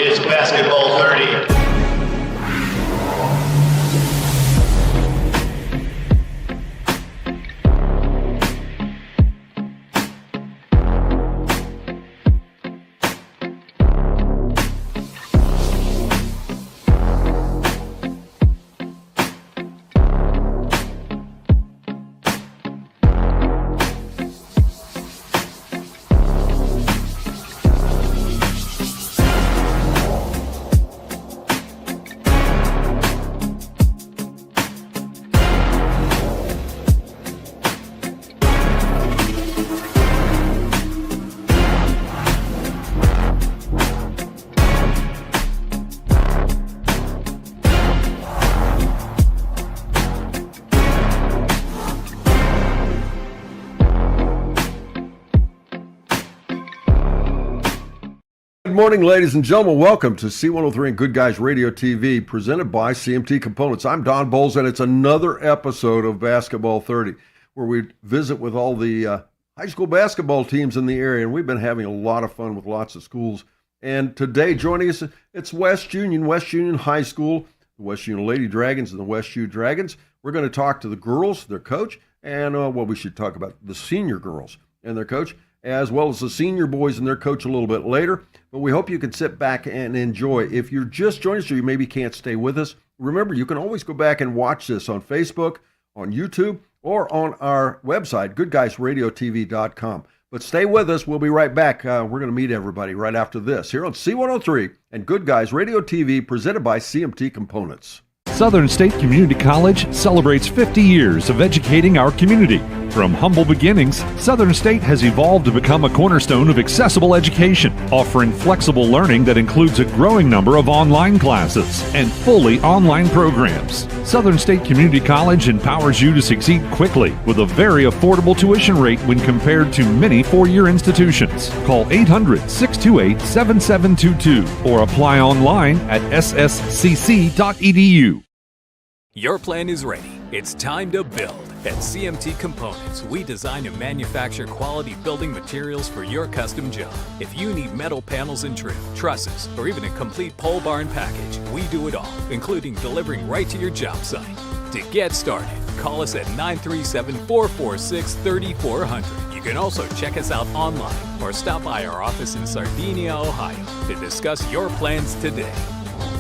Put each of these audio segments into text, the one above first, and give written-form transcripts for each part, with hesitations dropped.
is Basketball 30. Good morning, ladies and gentlemen. Welcome to C103 and Good Guys Radio TV, presented by CMT Components. I'm Don Bowles, and it's another episode of Basketball 30, where we visit with all the high school basketball teams in the area, and we've been having a lot of fun with lots of schools. And today, joining us, it's West Union High School, the West Union Lady Dragons and the West U Dragons. We're going to talk to the girls, their coach, and, we should talk about the senior girls and their coach, as well as the senior boys and their coach a little bit later. But we hope you can sit back and enjoy. If you're just joining us or you maybe can't stay with us, remember, you can always go back and watch this on Facebook, on YouTube, or on our website, goodguysradiotv.com. But stay with us. We'll be right back. We're going to meet everybody right after this here on C103 and Good Guys Radio TV, presented by CMT Components. Southern State Community College celebrates 50 years of educating our community. From humble beginnings, Southern State has evolved to become a cornerstone of accessible education, offering flexible learning that includes a growing number of online classes and fully online programs. Southern State Community College empowers you to succeed quickly with a very affordable tuition rate when compared to many four-year institutions. Call 800-628-7722 or apply online at sscc.edu. Your plan is ready. It's time to build. At CMT Components, we design and manufacture quality building materials for your custom job. If you need metal panels and trim, trusses, or even a complete pole barn package, we do it all, including delivering right to your job site. To get started, call us at 937-446-3400. You can also check us out online or stop by our office in Sardinia, Ohio to discuss your plans today.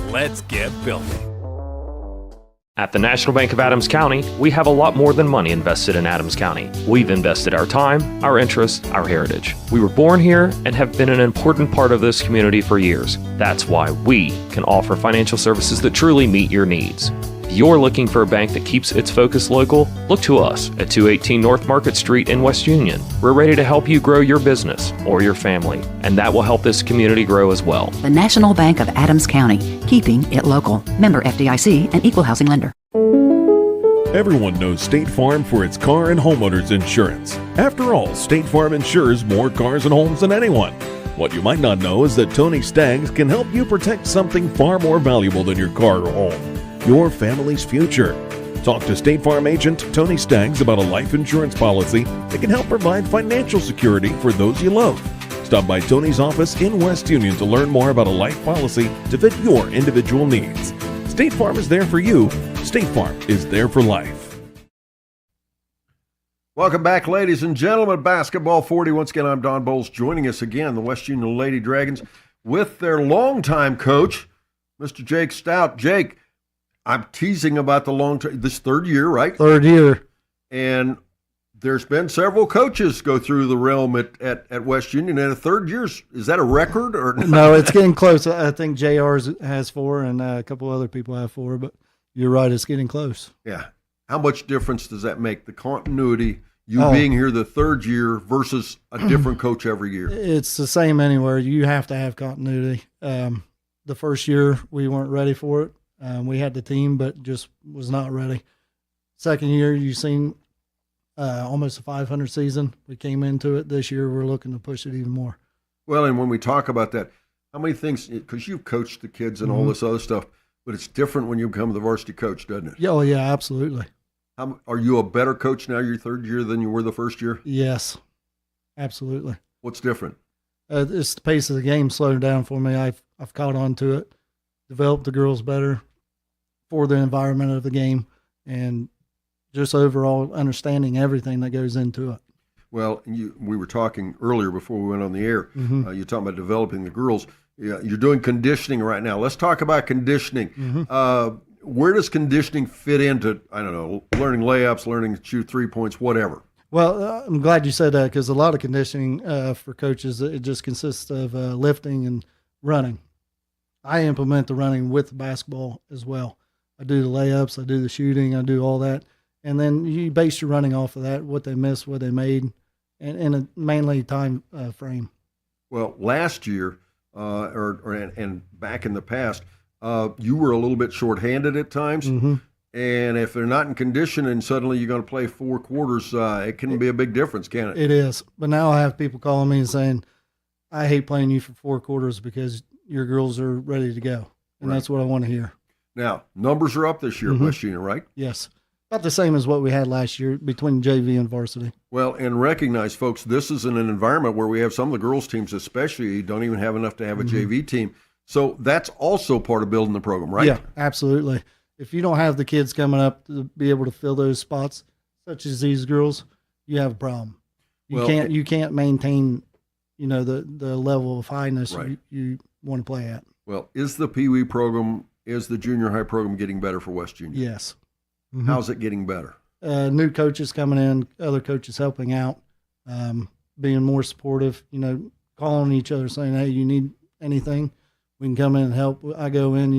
Let's get building. At the National Bank of Adams County, we have a lot more than money invested in Adams County. We've invested our time, our interests, our heritage. We were born here and have been an important part of this community for years. That's why we can offer financial services that truly meet your needs. If you're looking for a bank that keeps its focus local, look to us at 218 North Market Street in West Union. We're ready to help you grow your business or your family, and that will help this community grow as well. The National Bank of Adams County, keeping it local. Member FDIC and Equal Housing Lender. Everyone knows State Farm for its car and homeowners insurance. After all, State Farm insures more cars and homes than anyone. What you might not know is that Tony Staggs can help you protect something far more valuable than your car or home, your family's future. Talk to State Farm agent Tony Staggs about a life insurance policy that can help provide financial security for those you love. Stop by Tony's office in West Union to learn more about a life policy to fit your individual needs. State Farm is there for you. State Farm is there for life. Welcome back, ladies and gentlemen. Basketball 40. Once again, I'm Don Bowles. Joining us again, the West Union Lady Dragons, with their longtime coach, Mr. Jake Stout. Jake, I'm teasing about the this third year, right? Third year. And there's been several coaches go through the realm at West Union, and a third year, is that a record or not? No, it's getting close. I think JR has 4 and a couple other people have 4, but you're right, it's getting close. Yeah. How much difference does that make, the continuity, being here the third year versus a different coach every year? It's the same anywhere. You have to have continuity. The first year, we weren't ready for it. We had the team, but just was not ready. Second year, you've seen almost a 500 season. We came into it this year. We're looking to push it even more. Well, and when we talk about that, how many things, because you've coached the kids and all this other stuff, but it's different when you become the varsity coach, doesn't it? Oh, yeah, absolutely. Are you a better coach now your third year than you were the first year? Yes, absolutely. What's different? It's the pace of the game slowed down for me. I've caught on to it, developed the girls better for the environment of the game, and just overall understanding everything that goes into it. Well, we were talking earlier before we went on the air. You're talking about developing the girls. Yeah, you're doing conditioning right now. Let's talk about conditioning. Where does conditioning fit into, I don't know, learning layups, learning to shoot 3 points, whatever? Well, I'm glad you said that, because a lot of conditioning for coaches, it just consists of lifting and running. I implement the running with the basketball as well. I do the layups, I do the shooting, I do all that. And then you base your running off of that, what they missed, what they made, and in a mainly time frame. Well, last year, and back in the past, you were a little bit shorthanded at times. And if they're not in condition and suddenly you're going to play 4 quarters, it can be a big difference, can it? It is. But now I have people calling me and saying, I hate playing you for 4 quarters because your girls are ready to go. And that's what I want to hear. Now, numbers are up this year, West Junior, right? Yes. About the same as what we had last year between JV and varsity. Well, and recognize, folks, this is in an environment where we have some of the girls' teams especially don't even have enough to have a JV team. So that's also part of building the program, right? Yeah, absolutely. If you don't have the kids coming up to be able to fill those spots, such as these girls, you have a problem. You can't maintain, the level of highness you want to play at. Well, is the Pee Wee program, is the junior high program getting better for West Junior? Yes. How's it getting better? New coaches coming in, other coaches helping out, being more supportive, calling each other saying, hey, you need anything, we can come in and help. I go in,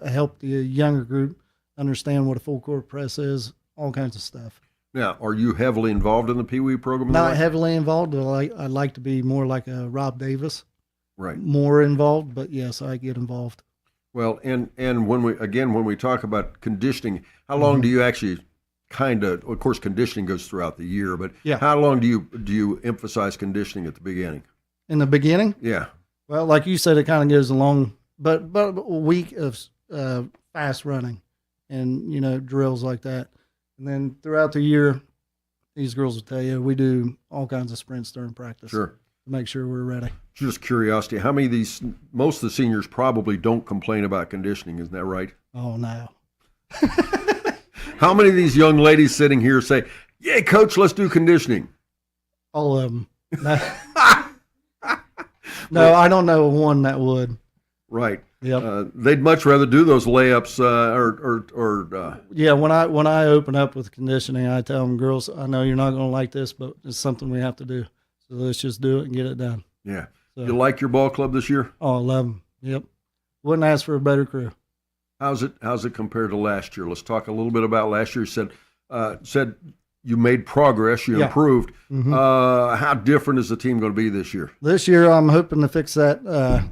help the younger group understand what a full court press is, all kinds of stuff. Now, are you heavily involved in the Pee Wee program? Not heavily involved, but I'd like to be more like a Rob Davis. Right. More involved, but yes, I get involved. Well, and when we talk about conditioning, how long do you actually of course, conditioning goes throughout the year, but how long do you emphasize conditioning at the beginning? In the beginning? Yeah. Well, like you said, it kind of goes along, but a week of fast running and, drills like that. And then throughout the year, these girls will tell you, we do all kinds of sprints during practice. Sure. To make sure we're ready. Just curiosity, how many of these, most of the seniors probably don't complain about conditioning, isn't that right? Oh, no. How many of these young ladies sitting here say, yeah, coach, let's do conditioning? All of them. No, I don't know one that would. Right. Yep. They'd much rather do those layups Yeah, when I open up with conditioning, I tell them, girls, I know you're not going to like this, but it's something we have to do. So let's just do it and get it done. Yeah. So, you like your ball club this year? Oh, I love them. Yep. Wouldn't ask for a better crew. How's it compared to last year? Let's talk a little bit about last year. You said you made progress, you improved. How different is the team going to be this year? This year, I'm hoping to fix that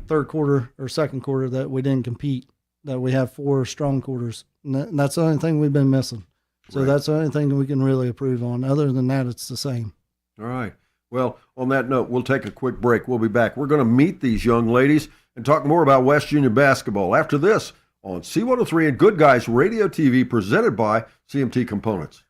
third quarter or second quarter that we didn't compete, that we have 4 strong quarters. And that's the only thing we've been missing. So that's the only thing that we can really improve on. Other than that, it's the same. All right. Well, on that note, we'll take a quick break. We'll be back. We're going to meet these young ladies and talk more about West Junior basketball after this on C103 and Good Guys Radio TV, presented by CMT Components.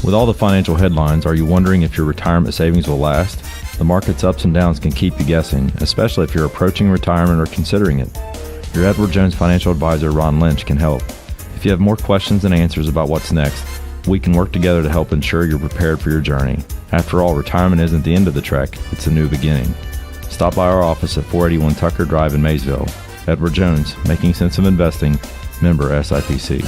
With all the financial headlines, are you wondering if your retirement savings will last? The market's ups and downs can keep you guessing, especially if you're approaching retirement or considering it. Your Edward Jones financial advisor, Ron Lynch, can help. If you have more questions than answers about what's next, we can work together to help ensure you're prepared for your journey. After all, retirement isn't the end of the trek, it's a new beginning. Stop by our office at 481 Tucker Drive in Maysville. Edward Jones, making sense of investing, member SIPC.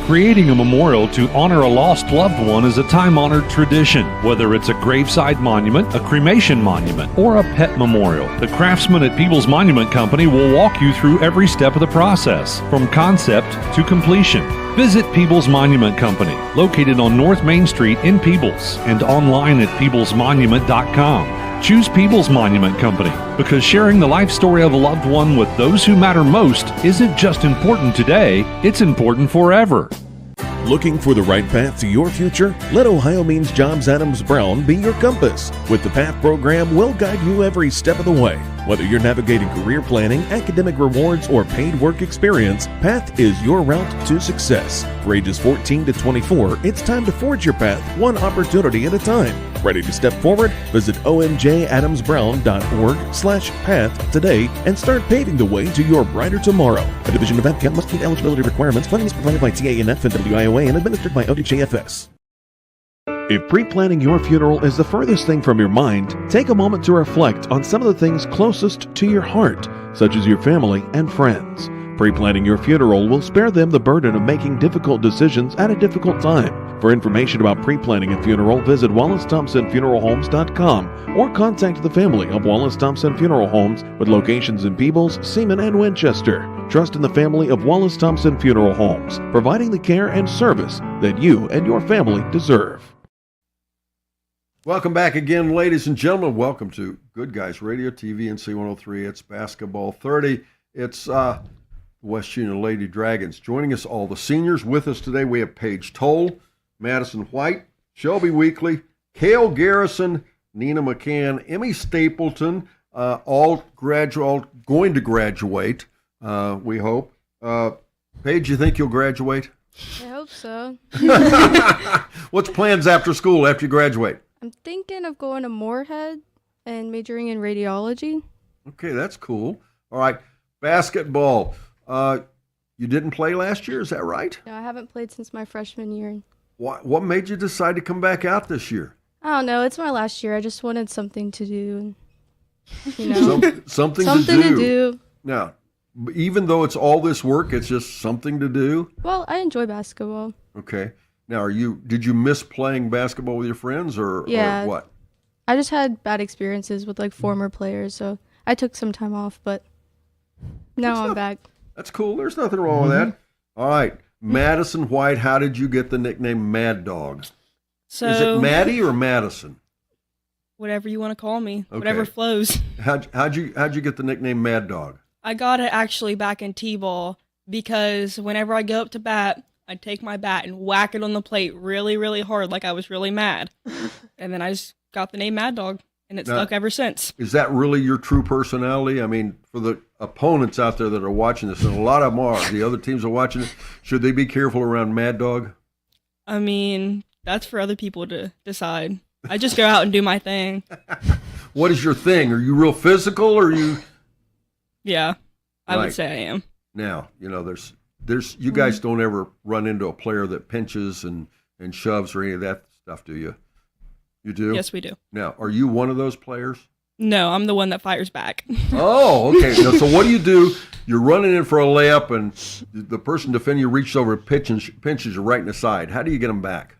Creating a memorial to honor a lost loved one is a time-honored tradition. Whether it's a graveside monument, a cremation monument, or a pet memorial, the craftsmen at Peebles Monument Company will walk you through every step of the process, from concept to completion. Visit Peebles Monument Company, located on North Main Street in Peebles, and online at peeblesmonument.com. Choose Peebles Monument Company because sharing the life story of a loved one with those who matter most isn't just important today, it's important forever. Looking for the right path to your future? Let Ohio Means Jobs Adams Brown be your compass. With the PATH program, we'll guide you every step of the way. Whether you're navigating career planning, academic rewards, or paid work experience, PATH is your route to success. For ages 14 to 24, it's time to forge your path one opportunity at a time. Ready to step forward? Visit omjadamsbrown.org/path today and start paving the way to your brighter tomorrow. A division of APCAP must meet eligibility requirements. Funding is provided by TANF and WIOA and administered by ODJFS. If pre-planning your funeral is the furthest thing from your mind, take a moment to reflect on some of the things closest to your heart, such as your family and friends. Pre-planning your funeral will spare them the burden of making difficult decisions at a difficult time. For information about pre-planning a funeral, visit WallaceThompsonFuneralHomes.com or contact the family of Wallace Thompson Funeral Homes with locations in Peebles, Seaman, and Winchester. Trust in the family of Wallace Thompson Funeral Homes, providing the care and service that you and your family deserve. Welcome back again, ladies and gentlemen. Welcome to Good Guys Radio TV and C103. It's Basketball 30. It's West Union Lady Dragons. Joining us, all the seniors. With us today, we have Paige Toll, Madison White, Shelby Weekly, Cale Garrison, Nina McCann, Emmy Stapleton, all going to graduate, we hope. Paige, you think you'll graduate? I hope so. What's plans after school, after you graduate? I'm thinking of going to Moorhead and majoring in radiology. Okay, that's cool. All right, basketball. You didn't play last year, is that right? No, I haven't played since my freshman year. What made you decide to come back out this year? I don't know. It's my last year. I just wanted something to do. You know, something to do. Now, even though it's all this work, it's just something to do? Well, I enjoy basketball. Okay. Now, did you miss playing basketball with your friends or what? I just had bad experiences with former players, so I took some time off, but now I'm back. That's cool. There's nothing wrong with that. All right. Madison White, how did you get the nickname Mad Dog? So, is it Maddie or Madison? Whatever you want to call me. Okay. Whatever flows. How'd you get the nickname Mad Dog? I got it actually back in T-ball because whenever I go up to bat, I'd take my bat and whack it on the plate really, really hard like I was really mad. And then I just got the name Mad Dog, and it's stuck ever since. Is that really your true personality? I mean, for the opponents out there that are watching this, and a lot of them are, the other teams are watching it, should they be careful around Mad Dog? I mean, that's for other people to decide. I just go out and do my thing. What is your thing? Are you real physical or are you? Yeah, I would say I am. Now, there's you guys don't ever run into a player that pinches and shoves or any of that stuff, do you? You do? Yes, we do. Now, are you one of those players? No, I'm the one that fires back. Oh, okay. Now, so what do? You're running in for a layup, and the person defending you reaches over and pinches you right in the side. How do you get them back?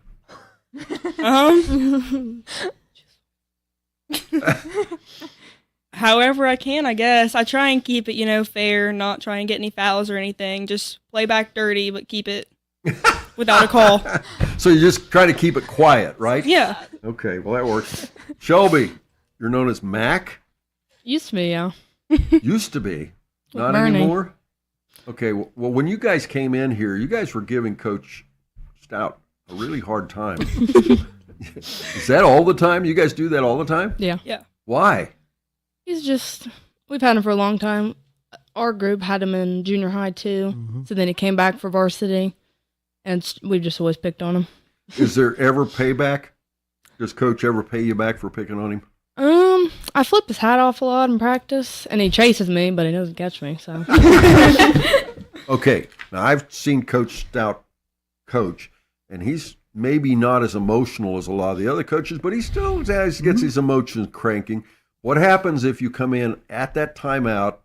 However I can, I guess. I try and keep it, fair, not try and get any fouls or anything. Just play back dirty, but keep it without a call. So you just try to keep it quiet, right? Yeah. Okay, well, that works. Shelby, you're known as Mac? Used to be, yeah. Used to be? Not Bernie. anymore? Okay, well, when you guys came in here, you guys were giving Coach Stout a really hard time. Is that all the time? You guys do that all the time? Yeah. Yeah. Why? We've had him for a long time. Our group had him in junior high too. Mm-hmm. So then he came back for varsity, and we've just always picked on him. Is there ever payback? Does Coach ever pay you back for picking on him? I flip his hat off a lot in practice, and he chases me, but he doesn't catch me, so. Okay, now I've seen Coach Stout coach, and he's maybe not as emotional as a lot of the other coaches, but he still gets his emotions cranking. What happens if you come in at that timeout,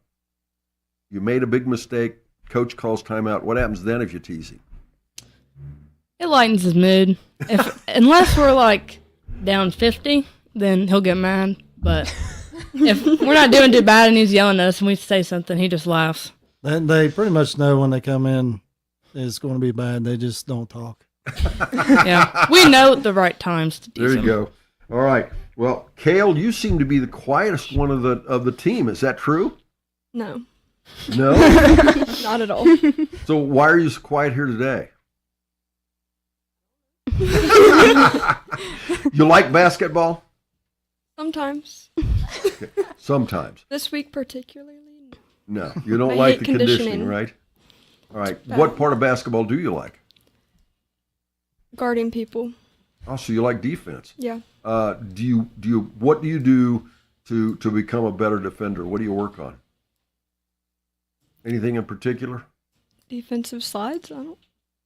you made a big mistake, coach calls timeout, what happens then if you tease him? It lightens his mood. Unless we're down 50, then he'll get mad. But if we're not doing too bad and he's yelling at us and we say something, he just laughs. And they pretty much know when they come in it's going to be bad. They just don't talk. Yeah, we know the right times to tease There you him. go. All right. Well, Cale, you seem to be the quietest one of the team. Is that true? No. No? Not at all. So why are you so quiet here today? You like basketball? Sometimes. Okay. Sometimes. This week particularly. No, you don't I like hate the conditioning, conditioning. right? All right. bad. What part of basketball do you like? Guarding people. Oh, so you like defense. Yeah. What do you do to become a better defender? What do you work on? Anything in particular? Defensive slides.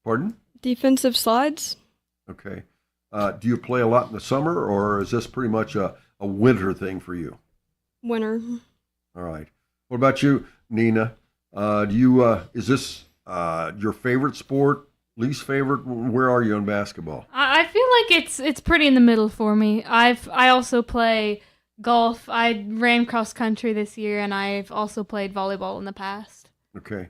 Pardon? Defensive slides. Okay. Do you play a lot in the summer, or is this pretty much a winter thing for you? Winner. All right. What about you, Nina? Is this your favorite sport? Least favorite? Where are you in basketball? I feel like it's pretty in the middle for me. I also play golf. I ran cross country this year, and I've also played volleyball in the past. Okay.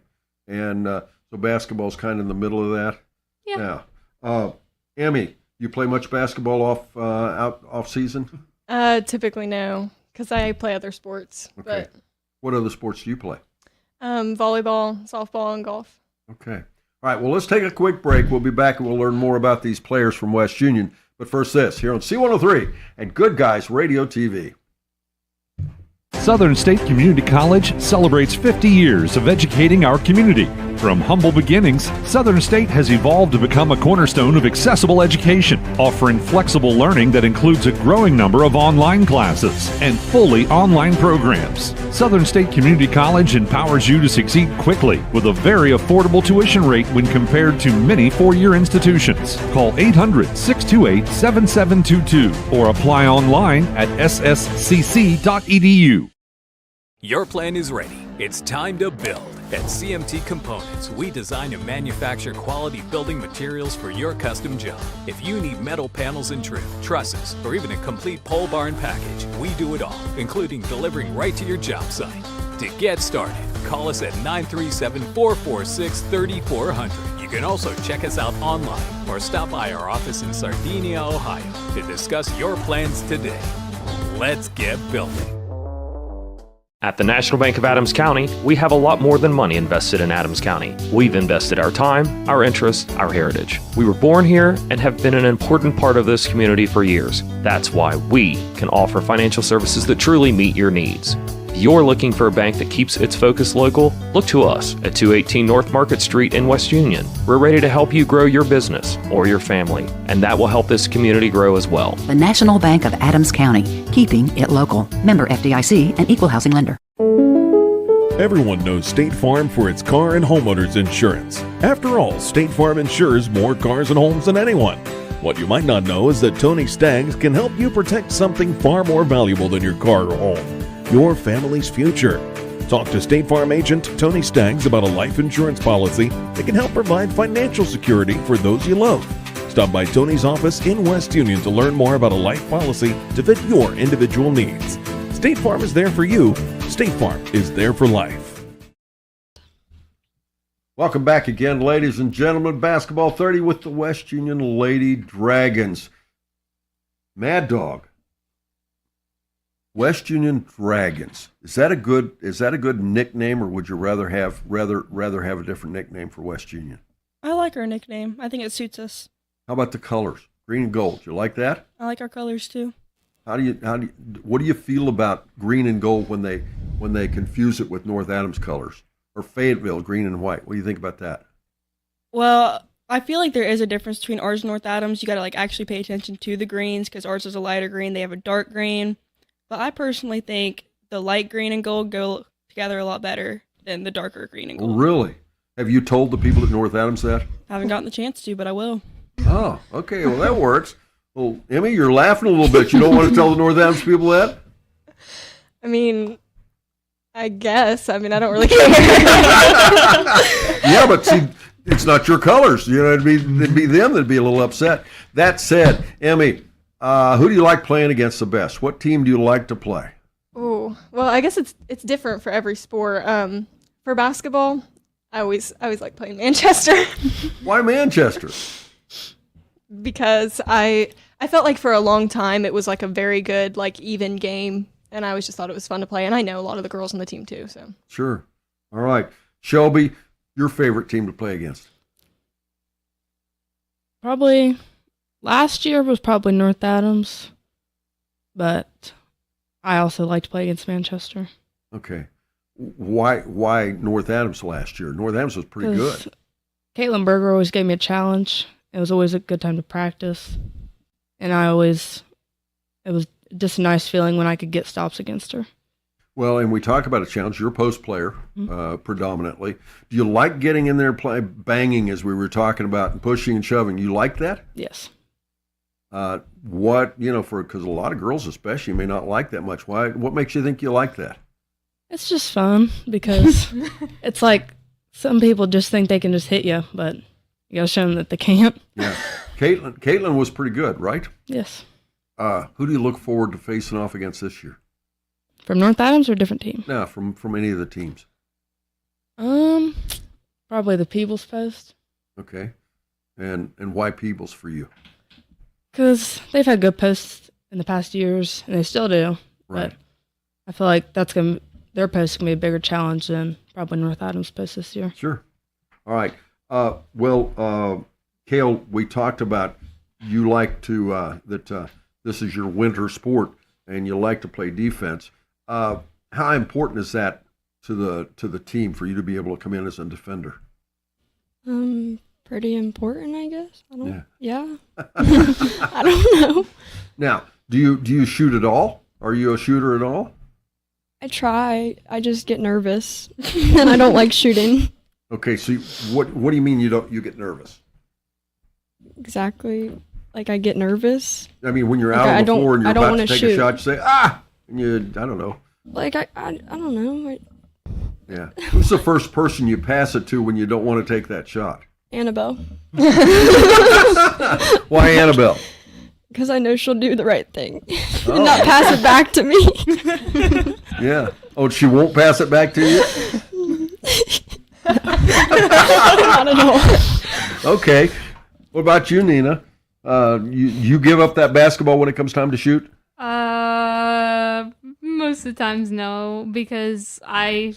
And so basketball's kind of in the middle of that? Yeah. Now, Emmy, you play much basketball off season? Typically no, because I play other sports. Okay. What other sports do you play? Volleyball, softball, and golf. Okay. All right, well, let's take a quick break. We'll be back and we'll learn more about these players from West Union. But first this, here on C103 and Good Guys Radio TV. Southern State Community College celebrates 50 years of educating our community. From humble beginnings, Southern State has evolved to become a cornerstone of accessible education, offering flexible learning that includes a growing number of online classes and fully online programs. Southern State Community College empowers you to succeed quickly with a very affordable tuition rate when compared to many four-year institutions. Call 800-628-7722 or apply online at sscc.edu. Your plan is ready. It's time to build. At CMT Components, we design and manufacture quality building materials for your custom job. If you need metal panels and trim, trusses, or even a complete pole barn package, we do it all, including delivering right to your job site. To get started, call us at 937-446-3400. You can also check us out online or stop by our office in Sardinia, Ohio to discuss your plans today. Let's get building. At the National Bank of Adams County, we have a lot more than money invested in Adams County. We've invested our time, our interests, our heritage. We were born here and have been an important part of this community for years. That's why we can offer financial services that truly meet your needs. If you're looking for a bank that keeps its focus local, look to us at 218 North Market Street in West Union. We're ready to help you grow your business or your family, and that will help this community grow as well. The National Bank of Adams County, keeping it local. Member FDIC and equal housing lender. Everyone knows State Farm for its car and homeowners insurance. After all, State Farm insures more cars and homes than anyone. What you might not know is that Tony Staggs can help you protect something far more valuable than your car or home, your family's future. Talk to State Farm agent Tony Staggs about a life insurance policy that can help provide financial security for those you love. Stop by Tony's office in West Union to learn more about a life policy to fit your individual needs. State Farm is there for you. State Farm is there for life. Welcome back again, ladies and gentlemen. Basketball 30 with the West Union Lady Dragons. Mad Dog. West Union Dragons. Is that a good nickname, or would you rather have a different nickname for West Union? I like our nickname. I think it suits us. How about the colors? Green and gold. You like that? I like our colors too. What do you feel about green and gold when they confuse it with North Adams colors, or Fayetteville green and white? What do you think about that? Well, I feel like there is a difference between ours and North Adams. You got to actually pay attention to the greens because ours is a lighter green. They have a dark green. But I personally think the light green and gold go together a lot better than the darker green and gold. Really? Have you told the people at North Adams that? I haven't gotten the chance to, but I will. Oh, okay. Well, that works. Well, Emmy, you're laughing a little bit. You don't want to tell the North Adams people that? I mean, I guess. I mean, I don't really care. Yeah, but see, it's not your colors. You know, it'd be them that'd be a little upset. That said, Emmy, who do you like playing against the best? What team do you like to play? Oh, well, I guess it's different for every sport. For basketball, I always like playing Manchester. Why Manchester? Because I felt like for a long time it was like a very good, like, even game, and I always just thought it was fun to play, and I know a lot of the girls on the team too. So Sure. All right. Shelby, your favorite team to play against? Probably last year was probably North Adams, but I also like to play against Manchester. Okay. Why North Adams last year? North Adams was pretty good. Caitlin Berger always gave me a challenge. It was always a good time to practice. And it was just a nice feeling when I could get stops against her. Well, and we talk about a challenge. You're a post player, predominantly. Do you like getting in there, banging, as we were talking about, and pushing and shoving? You like that? Yes. Because a lot of girls especially may not like that much. What makes you think you like that? It's just fun because it's like some people just think they can just hit you, but you got to show them that they can't. Yeah. Caitlin was pretty good, right? Yes. Who do you look forward to facing off against this year? From North Adams or a different team? No, from any of the teams. Probably the Peebles Post. Okay. And why Peebles for you? Because they've had good posts in the past years, and they still do. Right. But I feel like their post is going to be a bigger challenge than probably North Adams' post this year. Sure. All right. Kale, we talked about you like to this is your winter sport, and you like to play defense. How important is that to the team for you to be able to come in as a defender? Pretty important, I guess. Yeah. I don't know. Now, do you shoot at all? Are you a shooter at all? I try. I just get nervous, and I don't like shooting. Okay, so what do you mean you get nervous? Exactly. Like I get nervous. I mean, when you're out on the floor and you're about to take a shot, you say, and I don't know. Like I don't know. Yeah. Who's the first person you pass it to when you don't want to take that shot? Annabelle. Why Annabelle? Because I know she'll do the right thing and not pass it back to me. Yeah. Oh, she won't pass it back to you? Not at all. Okay. What about you, Nina? You give up that basketball when it comes time to shoot? Most of the times, no, because I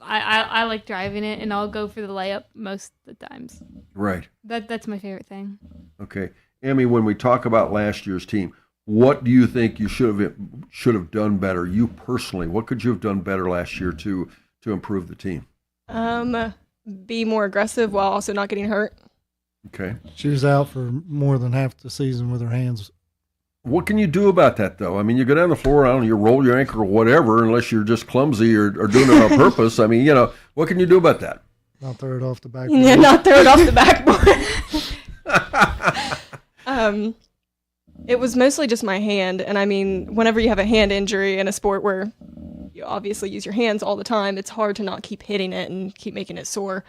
like driving it, and I'll go for the layup most of the times. Right. That's my favorite thing. Okay. Emmy, when we talk about last year's team, what do you think you should have done better? You personally, what could you have done better last year to improve the team? Be more aggressive while also not getting hurt. Okay. She was out for more than half the season with her hands. What can you do about that, though? I mean, you go down the floor, I don't know, you roll your ankle or whatever, unless you're just clumsy or doing it on purpose. I mean, what can you do about that? Not throw it off the backboard. Yeah, not throw it off the backboard. It was mostly just my hand. And I mean, whenever you have a hand injury in a sport where you obviously use your hands all the time, it's hard to not keep hitting it and keep making it sore.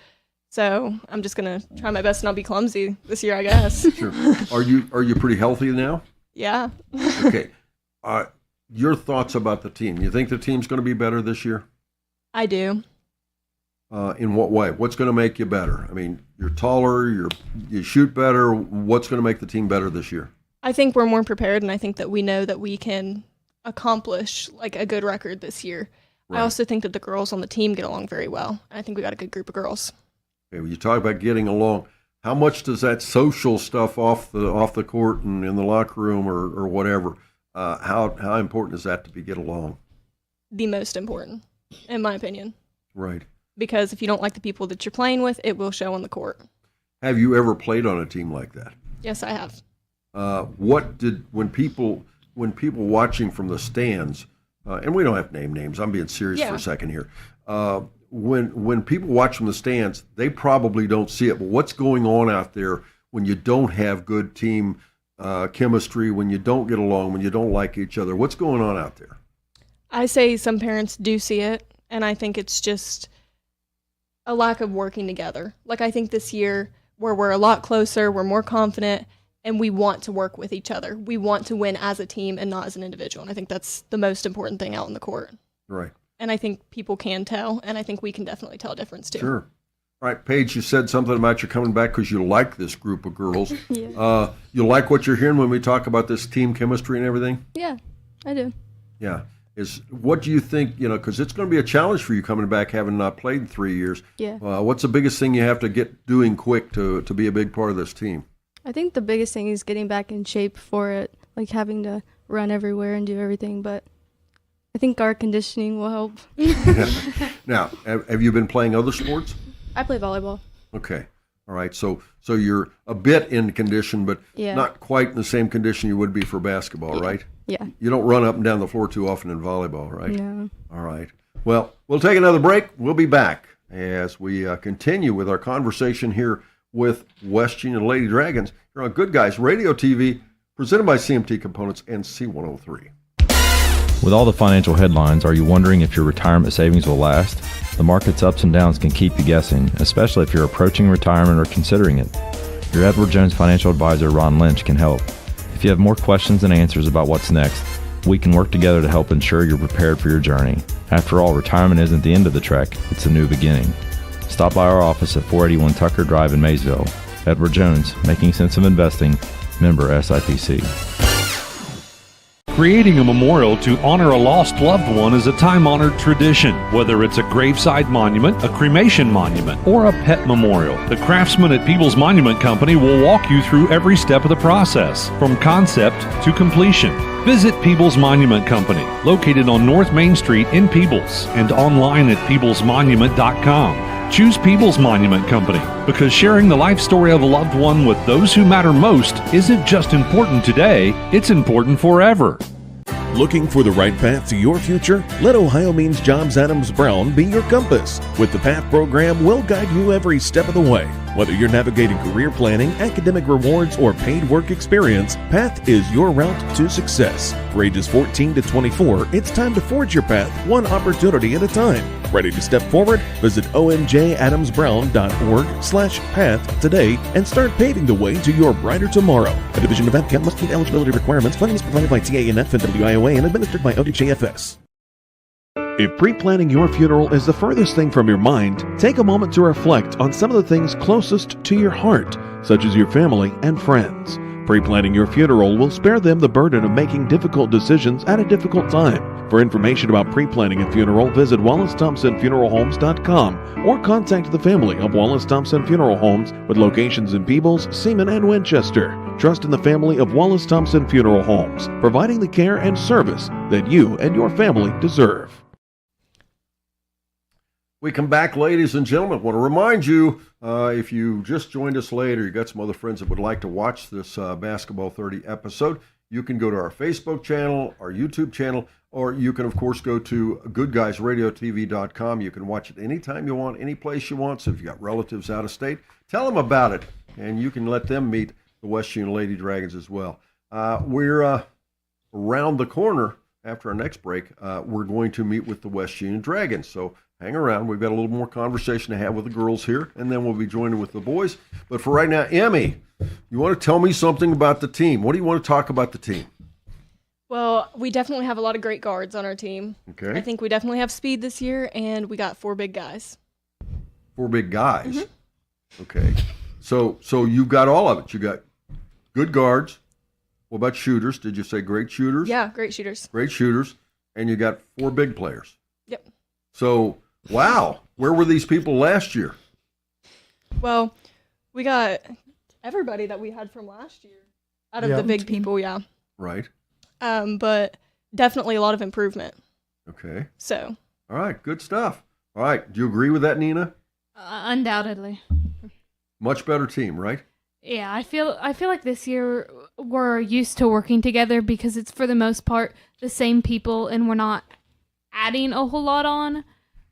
So I'm just going to try my best to not be clumsy this year, I guess. Sure. Are you pretty healthy now? Yeah. Okay. Your thoughts about the team. You think the team's going to be better this year? I do. In what way? What's going to make you better? I mean, you're taller, you shoot better. What's going to make the team better this year? I think we're more prepared, and I think that we know that we can accomplish like a good record this year. Right. I also think that the girls on the team get along very well. I think we got a good group of girls. Okay, when you talk about getting along, how much does that social stuff off the court and in the locker room or whatever, how important is that to get along? The most important, in my opinion. Right. Because if you don't like the people that you're playing with, it will show on the court. Have you ever played on a team like that? Yes, I have. When people watching from the stands, and we don't have to name names, I'm being serious for a second here. When people watch from the stands, they probably don't see it. But what's going on out there when you don't have good team chemistry, when you don't get along, when you don't like each other? What's going on out there? I say some parents do see it, and I think it's just a lack of working together. Like I think this year where we're a lot closer, we're more confident, and we want to work with each other. We want to win as a team and not as an individual. And I think that's the most important thing out in the court. Right. And I think people can tell, and I think we can definitely tell a difference too. Sure. All right, Paige, you said something about you coming back because you like this group of girls. Yeah. You like what you're hearing when we talk about this team chemistry and everything? Yeah, I do. Yeah. What do you think, because it's going to be a challenge for you coming back having not played in 3 years. Yeah. What's the biggest thing you have to get doing quick to be a big part of this team? I think the biggest thing is getting back in shape for it, like having to run everywhere and do everything. But I think our conditioning will help. Now, have you been playing other sports? I play volleyball. Okay. All right. So you're a bit in condition, but Yeah. not quite in the same condition you would be for basketball, right? Yeah. You don't run up and down the floor too often in volleyball, right? No. All right. Well, we'll take another break. We'll be back as we continue with our conversation here with West Virginia Lady Dragons. You're on Good Guys Radio TV, presented by CMT Components and C103. With all the financial headlines, are you wondering if your retirement savings will last? The market's ups and downs can keep you guessing, especially if you're approaching retirement or considering it. Your Edward Jones financial advisor, Ron Lynch, can help. If you have more questions and answers about what's next, we can work together to help ensure you're prepared for your journey. After all, retirement isn't the end of the trek, it's a new beginning. Stop by our office at 481 Tucker Drive in Maysville. Edward Jones, making sense of investing, member SIPC. Creating a memorial to honor a lost loved one is a time-honored tradition. Whether it's a graveside monument, a cremation monument, or a pet memorial, the craftsmen at Peebles Monument Company will walk you through every step of the process, from concept to completion. Visit Peebles Monument Company, located on North Main Street in Peebles, and online at peeblesmonument.com. Choose Peebles Monument Company because sharing the life story of a loved one with those who matter most isn't just important today, it's important forever. Looking for the right path to your future? Let Ohio Means Jobs Adams Brown be your compass. With the PATH program, we'll guide you every step of the way. Whether you're navigating career planning, academic rewards, or paid work experience, PATH is your route to success. For ages 14 to 24, it's time to forge your path one opportunity at a time. Ready to step forward? Visit omjadamsbrown.org/path today and start paving the way to your brighter tomorrow. A division of APCAP must meet eligibility requirements. Funding is provided by TANF and WIOA and administered by ODJFS. If pre-planning your funeral is the furthest thing from your mind, take a moment to reflect on some of the things closest to your heart, such as your family and friends. Pre-planning your funeral will spare them the burden of making difficult decisions at a difficult time. For information about pre-planning a funeral, visit WallaceThompsonFuneralHomes.com or contact the family of Wallace Thompson Funeral Homes with locations in Peebles, Seaman, and Winchester. Trust in the family of Wallace Thompson Funeral Homes, providing the care and service that you and your family deserve. We come back, ladies and gentlemen. I want to remind you, if you just joined us late or you got some other friends that would like to watch this Basketball 30 episode, you can go to our Facebook channel, our YouTube channel, or you can, of course, go to goodguysradiotv.com. You can watch it anytime you want, any place you want. So if you got relatives out of state, tell them about it, and you can let them meet the West Virginia Lady Dragons as well. We're around the corner after our next break. We're going to meet with the West Virginia Dragons. So hang around. We've got a little more conversation to have with the girls here, and then we'll be joining with the boys. But for right now, Emmy, you want to tell me something about the team? What do you want to talk about the team? Well, we definitely have a lot of great guards on our team. Okay. I think we definitely have speed this year, and we got 4 big guys. 4 big guys. Mm-hmm. Okay. So you've got all of it. You got good guards. What about shooters? Did you say great shooters? Yeah, great shooters. Great shooters. And you got 4 big players. Yep. So, wow. Where were these people last year? Well, we got everybody that we had from last year out of the big people, yeah. Right. But definitely a lot of improvement. Okay. So. All right. Good stuff. All right. Do you agree with that, Nina? Undoubtedly. Much better team, right? Yeah, I feel like this year we're used to working together because it's for the most part the same people and we're not adding a whole lot on.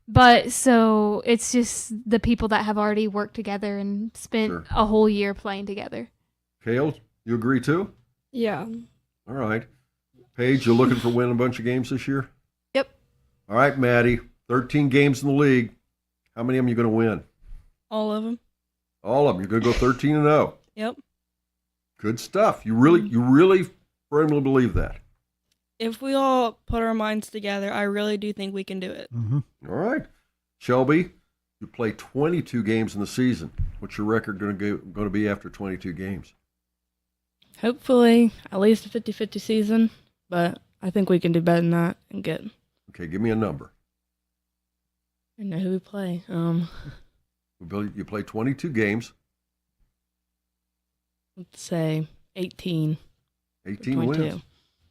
But so it's just the people that have already worked together and spent a whole year playing together. Kale, you agree too? Yeah. All right. Paige, you looking for winning a bunch of games this year? Yep. All right, Maddie, 13 games in the league. How many of them are you going to win? All of them. All of them. You're going to go 13-0. Yep. Good stuff. You really firmly believe that. If we all put our minds together, I really do think we can do it. Mm-hmm. All right. Shelby, you play 22 games in the season. What's your record going to be after 22 games? Hopefully, at least a 50-50 season, but I think we can do better than that and get. Okay, give me a number. I know who we play. You play 22 games. Let's say 18. 18 wins.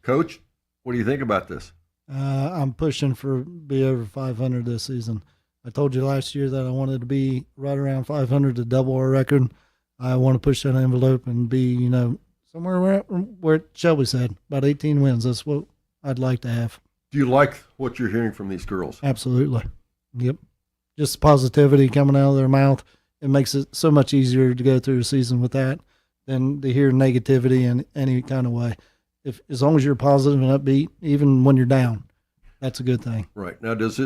Coach, what do you think about this? I'm pushing for be over 500 this season. I told you last year that I wanted to be right around 500 to double our record. I want to push that envelope and be, somewhere where Shelby said, about 18 wins. That's what I'd like to have. Do you like what you're hearing from these girls? Absolutely. Yep. Just positivity coming out of their mouth. It makes it so much easier to go through a season with that than to hear negativity in any kind of way. As long as you're positive and upbeat, even when you're down, that's a good thing. Right. Now, does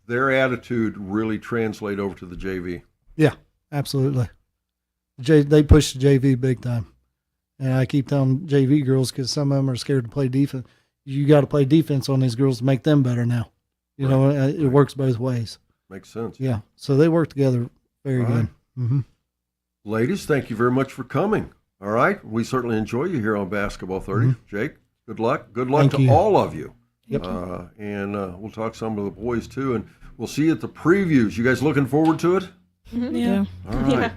their attitude really translate over to the JV? Yeah, absolutely. They push the JV big time. And I keep telling JV girls, because some of them are scared to play defense, you got to play defense on these girls to make them better now. It works both ways. Makes sense. Yeah. So they work together very good. Mm-hmm. Ladies, thank you very much for coming. All right. We certainly enjoy you here on Basketball 30. Mm-hmm. Jake, good luck. Good luck to all of you. Yep. And we'll talk some of the boys too. And we'll see you at the previews. You guys looking forward to it? Mm-hmm. Yeah. All right. Yeah.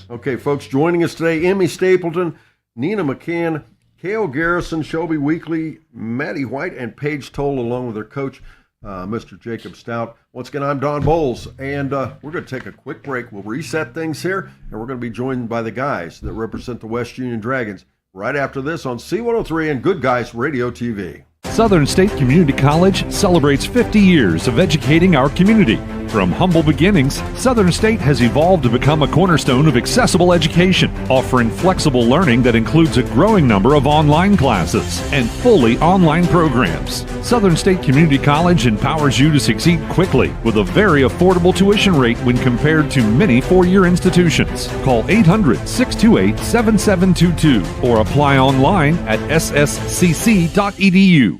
Okay, folks, joining us today, Emmy Stapleton, Nina McCann, Kale Garrison, Shelby Weekly, Maddie White, and Paige Toll, along with their coach, Mr. Jacob Stout. Once again, I'm Don Bowles, and we're going to take a quick break. We'll reset things here, and we're going to be joined by the guys that represent the West Union Dragons right after this on C103 and Good Guys Radio TV. Southern State Community College celebrates 50 years of educating our community. From humble beginnings, Southern State has evolved to become a cornerstone of accessible education, offering flexible learning that includes a growing number of online classes and fully online programs. Southern State Community College empowers you to succeed quickly with a very affordable tuition rate when compared to many four-year institutions. Call 800-628-7722 or apply online at sscc.edu.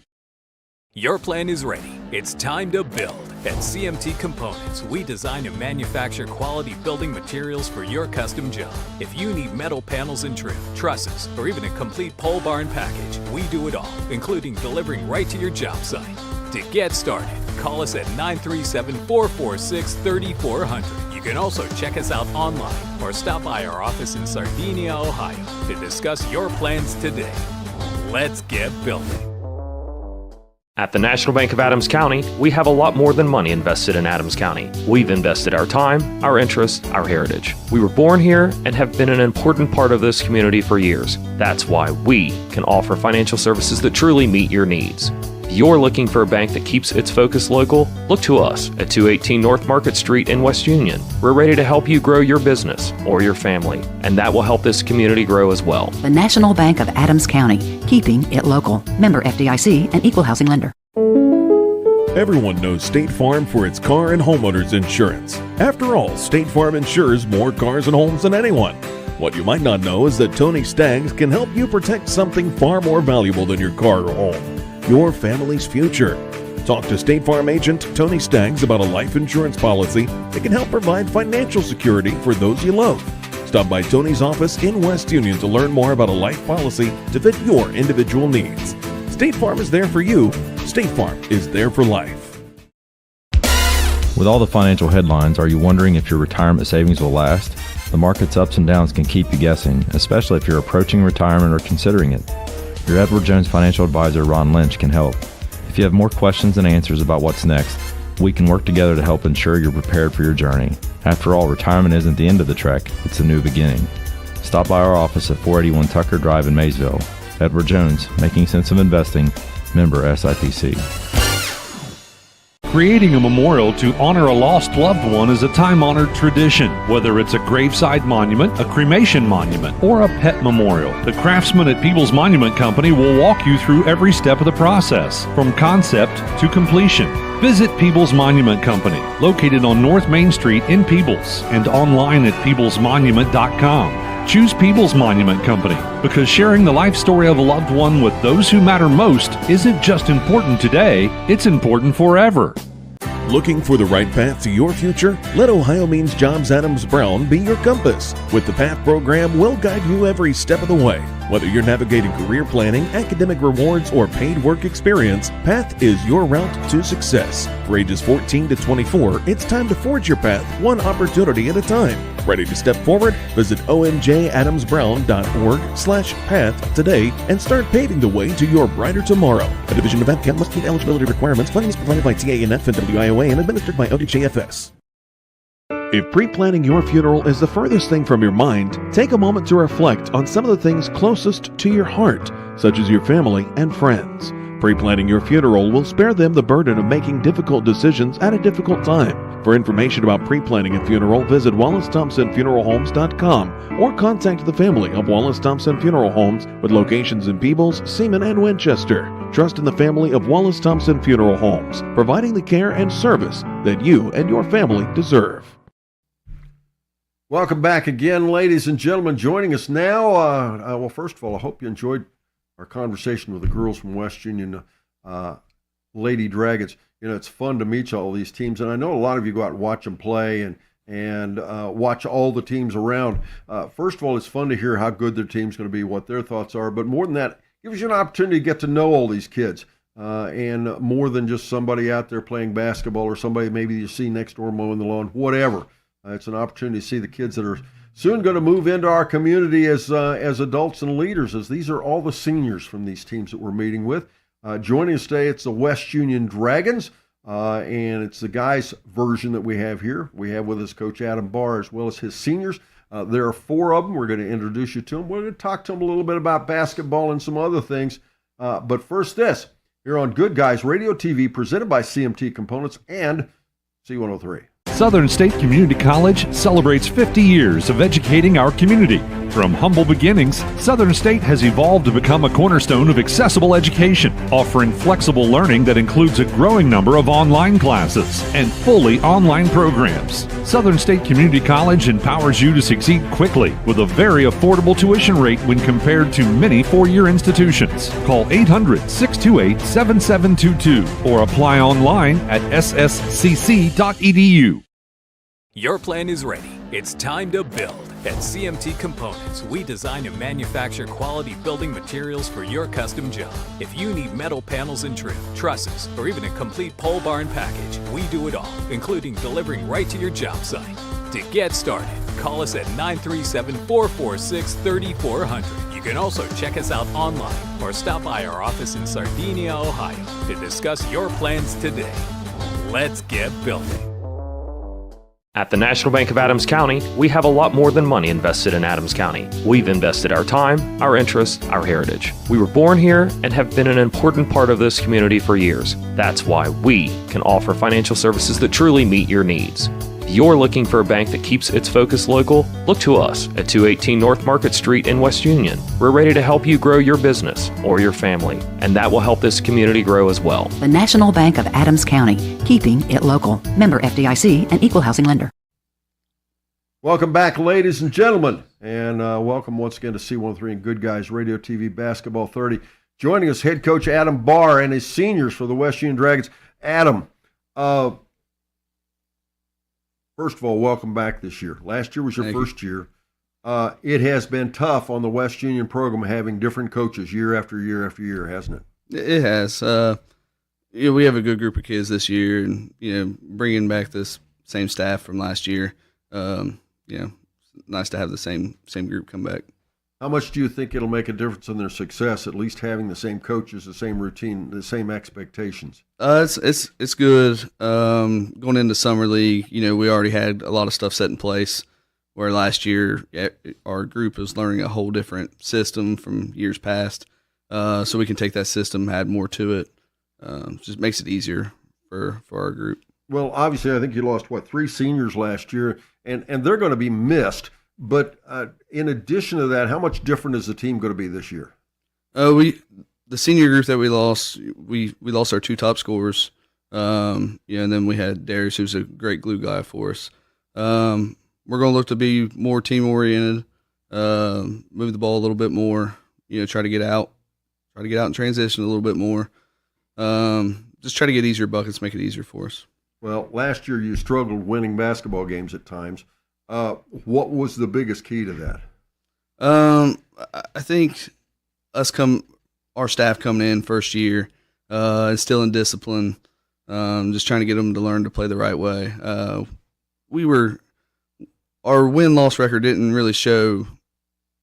Your plan is ready. It's time to build. At CMT Components, we design and manufacture quality building materials for your custom job. If you need metal panels and trim, trusses, or even a complete pole barn package, we do it all, including delivering right to your job site. To get started, call us at 937-446-3400. You can also check us out online or stop by our office in Sardinia, Ohio to discuss your plans today. Let's get building. At the National Bank of Adams County, we have a lot more than money invested in Adams County. We've invested our time, our interests, our heritage. We were born here and have been an important part of this community for years. That's why we can offer financial services that truly meet your needs. If you're looking for a bank that keeps its focus local, look to us at 218 North Market Street in West Union. We're ready to help you grow your business or your family, and that will help this community grow as well. The National Bank of Adams County, keeping it local. Member FDIC and equal housing lender. Everyone knows State Farm for its car and homeowners insurance. After all, State Farm insures more cars and homes than anyone. What you might not know is that Tony Staggs can help you protect something far more valuable than your car or home, your family's future. Talk to State Farm agent Tony Staggs about a life insurance policy that can help provide financial security for those you love. Stop by Tony's office in West Union to learn more about a life policy to fit your individual needs. State Farm is there for you. State Farm is there for life. With all the financial headlines, are you wondering if your retirement savings will last? The market's ups and downs can keep you guessing, especially if you're approaching retirement or considering it. Your Edward Jones financial advisor, Ron Lynch, can help. If you have more questions than answers about what's next, we can work together to help ensure you're prepared for your journey. After all, retirement isn't the end of the trek, it's a new beginning. Stop by our office at 481 Tucker Drive in Maysville. Edward Jones, Making Sense of Investing, member SIPC. Creating a memorial to honor a lost loved one is a time-honored tradition. Whether it's a graveside monument, a cremation monument, or a pet memorial, the craftsmen at Peebles Monument Company will walk you through every step of the process, from concept to completion. Visit Peebles Monument Company, located on North Main Street in Peebles, and online at peeblesmonument.com. Choose Peebles Monument Company because sharing the life story of a loved one with those who matter most isn't just important today, it's important forever. Looking for the right path to your future? Let Ohio Means Jobs Adams Brown be your compass. With the PATH program, we'll guide you every step of the way. Whether you're navigating career planning, academic rewards, or paid work experience, PATH is your route to success. For ages 14 to 24, it's time to forge your path one opportunity at a time. Ready to step forward? Visit omjadamsbrown.org/path today and start paving the way to your brighter tomorrow. A division of APCAP must meet eligibility requirements. Funding is provided by TANF and WIOA and administered by ODJFS. If pre-planning your funeral is the furthest thing from your mind, take a moment to reflect on some of the things closest to your heart, such as your family and friends. Pre-planning your funeral will spare them the burden of making difficult decisions at a difficult time. For information about pre-planning a funeral, visit WallaceThompsonFuneralHomes.com or contact the family of Wallace Thompson Funeral Homes with locations in Peebles, Seaman, and Winchester. Trust in the family of Wallace Thompson Funeral Homes, providing the care and service that you and your family deserve. Welcome back again, ladies and gentlemen. Joining us now, well, first of all, I hope you enjoyed our conversation with the girls from West Union Lady Dragons. You know, it's fun to meet all these teams, and I know a lot of you go out and watch them play and watch all the teams around. First of all, it's fun to hear how good their team's going to be, what their thoughts are, but more than that, it gives you an opportunity to get to know all these kids, and more than just somebody out there playing basketball or somebody maybe you see next door mowing the lawn, whatever. It's an opportunity to see the kids that are soon going to move into our community as adults and leaders, as these are all the seniors from these teams that we're meeting with. Joining us today, it's the West Union Dragons, and it's the guys' version that we have here. We have with us Coach Adam Barr as well as his seniors. There are 4 of them. We're going to introduce you to them. We're going to talk to them a little bit about basketball and some other things. But first this, here on Good Guys Radio TV, presented by CMT Components and C103. Southern State Community College celebrates 50 years of educating our community. From humble beginnings, Southern State has evolved to become a cornerstone of accessible education, offering flexible learning that includes a growing number of online classes and fully online programs. Southern State Community College empowers you to succeed quickly with a very affordable tuition rate when compared to many four-year institutions. Call 800-628-7722 or apply online at sscc.edu. Your plan is ready. It's time to build. At CMT Components, we design and manufacture quality building materials for your custom job. If you need metal panels and trim, trusses, or even a complete pole barn package, we do it all, including delivering right to your job site. To get started, call us at 937-446-3400. You can also check us out online or stop by our office in Sardinia, Ohio to discuss your plans today. Let's get building. At the National Bank of Adams County, we have a lot more than money invested in Adams County. We've invested our time, our interests, our heritage. We were born here and have been an important part of this community for years. That's why we can offer financial services that truly meet your needs. If you're looking for a bank that keeps its focus local, look to us at 218 North Market Street in West Union. We're ready to help you grow your business or your family, and that will help this community grow as well. The National Bank of Adams County, keeping it local. Member FDIC and equal housing lender. Welcome back, ladies and gentlemen, and welcome once again to C103 and Good Guys Radio TV Basketball 30. Joining us, head coach Adam Barr and his seniors for the West Union Dragons. Adam, first of all, welcome back this year. Last year was your first year. It has been tough on the West Union program having different coaches year after year after year, hasn't it? It has. We have a good group of kids this year, and bringing back this same staff from last year. Nice to have the same group come back. How much do you think it'll make a difference in their success, at least having the same coaches, the same routine, the same expectations? It's good. Going into summer league, we already had a lot of stuff set in place, where last year our group was learning a whole different system from years past. So we can take that system, add more to it. Just makes it easier for our group. Well, obviously, I think you lost, 3 seniors last year, and they're going to be missed. But in addition to that, how much different is the team going to be this year? The senior group that we lost our 2 top scorers. And then we had Darius, who's a great glue guy for us. We're going to look to be more team-oriented, move the ball a little bit more, try to get out and transition a little bit more. Just try to get easier buckets, make it easier for us. Well, last year you struggled winning basketball games at times. What was the biggest key to that? I think our staff coming in first year, instilling discipline, just trying to get them to learn to play the right way. We were our win-loss record didn't really show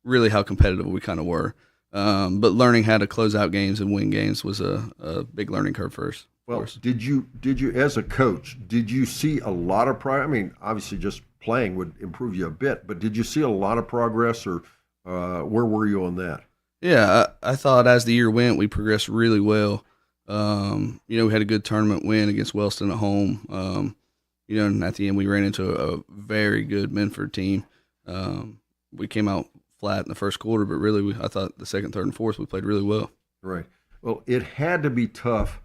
really how competitive we kind of were. But learning how to close out games and win games was a big learning curve for us. Well, did you, as a coach, did you see a lot of progress? I mean, obviously just playing would improve you a bit, but did you see a lot of progress, or where were you on that? Yeah, I thought as the year went, we progressed really well. We had a good tournament win against Wellston at home. And at the end, we ran into a very good Menford team. We came out flat in the first quarter, but really, I thought the second, third, and fourth, we played really well. Right. Well, it had to be tough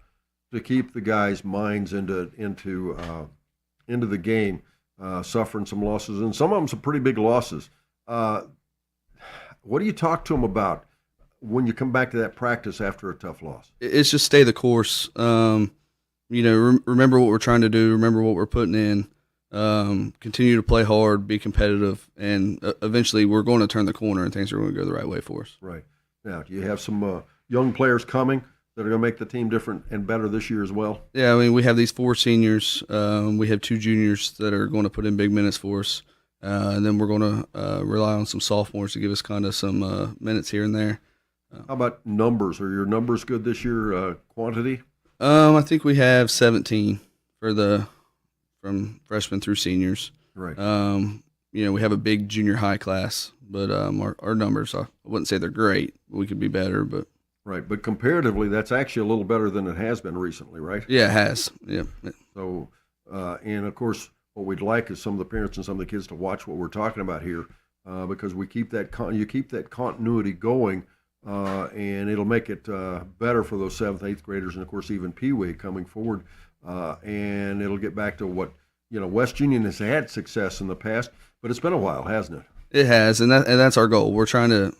to keep the guys' minds into the game, suffering some losses, and some of them some pretty big losses. What do you talk to them about when you come back to that practice after a tough loss? It's just stay the course. Remember what we're trying to do. Remember what we're putting in. Continue to play hard, be competitive, and eventually we're going to turn the corner and things are going to go the right way for us. Right. Now, do you have some young players coming that are going to make the team different and better this year as well? Yeah, I mean, we have these 4 seniors. We have 2 juniors that are going to put in big minutes for us. And then we're going to rely on some sophomores to give us kind of some minutes here and there. How about numbers? Are your numbers good this year, quantity? I think we have 17 from freshmen through seniors. Right. We have a big junior high class, but our numbers, I wouldn't say they're great. We could be better, but. Right, but comparatively, that's actually a little better than it has been recently, right? Yeah, it has. Yeah. So, and of course, what we'd like is some of the parents and some of the kids to watch what we're talking about here, because we keep that you keep that continuity going, and it'll make it better for those 7th, 8th graders, and of course even Pee Wee coming forward, and it'll get back to what West Union has had success in the past, but it's been a while, hasn't it? It has, and that's our goal. We're trying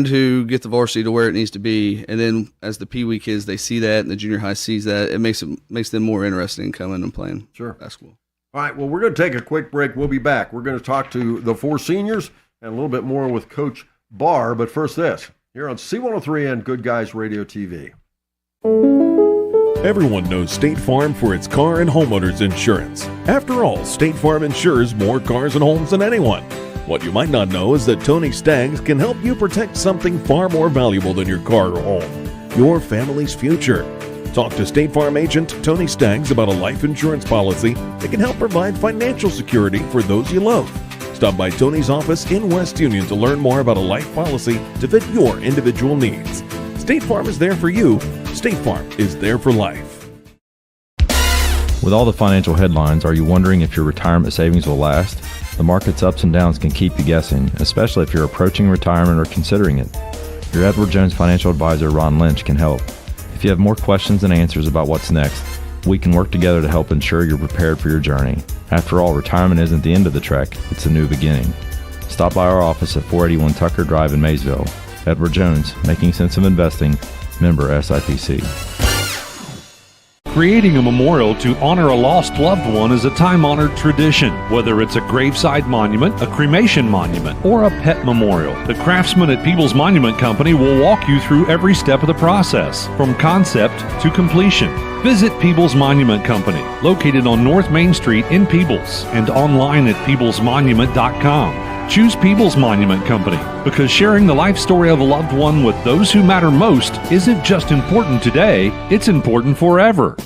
to get the varsity to where it needs to be, and then as the Pee Wee kids, they see that, and the junior high sees that, it makes them more interested in coming and playing basketball. All right, well, we're going to take a quick break. We'll be back. We're going to talk to the 4 seniors and a little bit more with Coach Barr, but first this, here on C103 and Good Guys Radio TV. Everyone knows State Farm for its car and homeowners insurance. After all, State Farm insures more cars and homes than anyone. What you might not know is that Tony Staggs can help you protect something far more valuable than your car or home, your family's future. Talk to State Farm agent Tony Staggs about a life insurance policy that can help provide financial security for those you love. Stop by Tony's office in West Union to learn more about a life policy to fit your individual needs. State Farm is there for you. State Farm is there for life. With all the financial headlines, are you wondering if your retirement savings will last? The market's ups and downs can keep you guessing, especially if you're approaching retirement or considering it. Your Edward Jones financial advisor, Ron Lynch, can help. If you have more questions than answers about what's next, we can work together to help ensure you're prepared for your journey. After all, retirement isn't the end of the trek, it's a new beginning. Stop by our office at 481 Tucker Drive in Maysville. Edward Jones, making sense of investing, member SIPC. Creating a memorial to honor a lost loved one is a time-honored tradition. Whether it's a graveside monument, a cremation monument, or a pet memorial, the craftsmen at Peebles Monument Company will walk you through every step of the process, from concept to completion. Visit Peebles Monument Company, located on North Main Street in Peebles, and online at peeblesmonument.com. Choose Peebles Monument Company because sharing the life story of a loved one with those who matter most isn't just important today, it's important forever.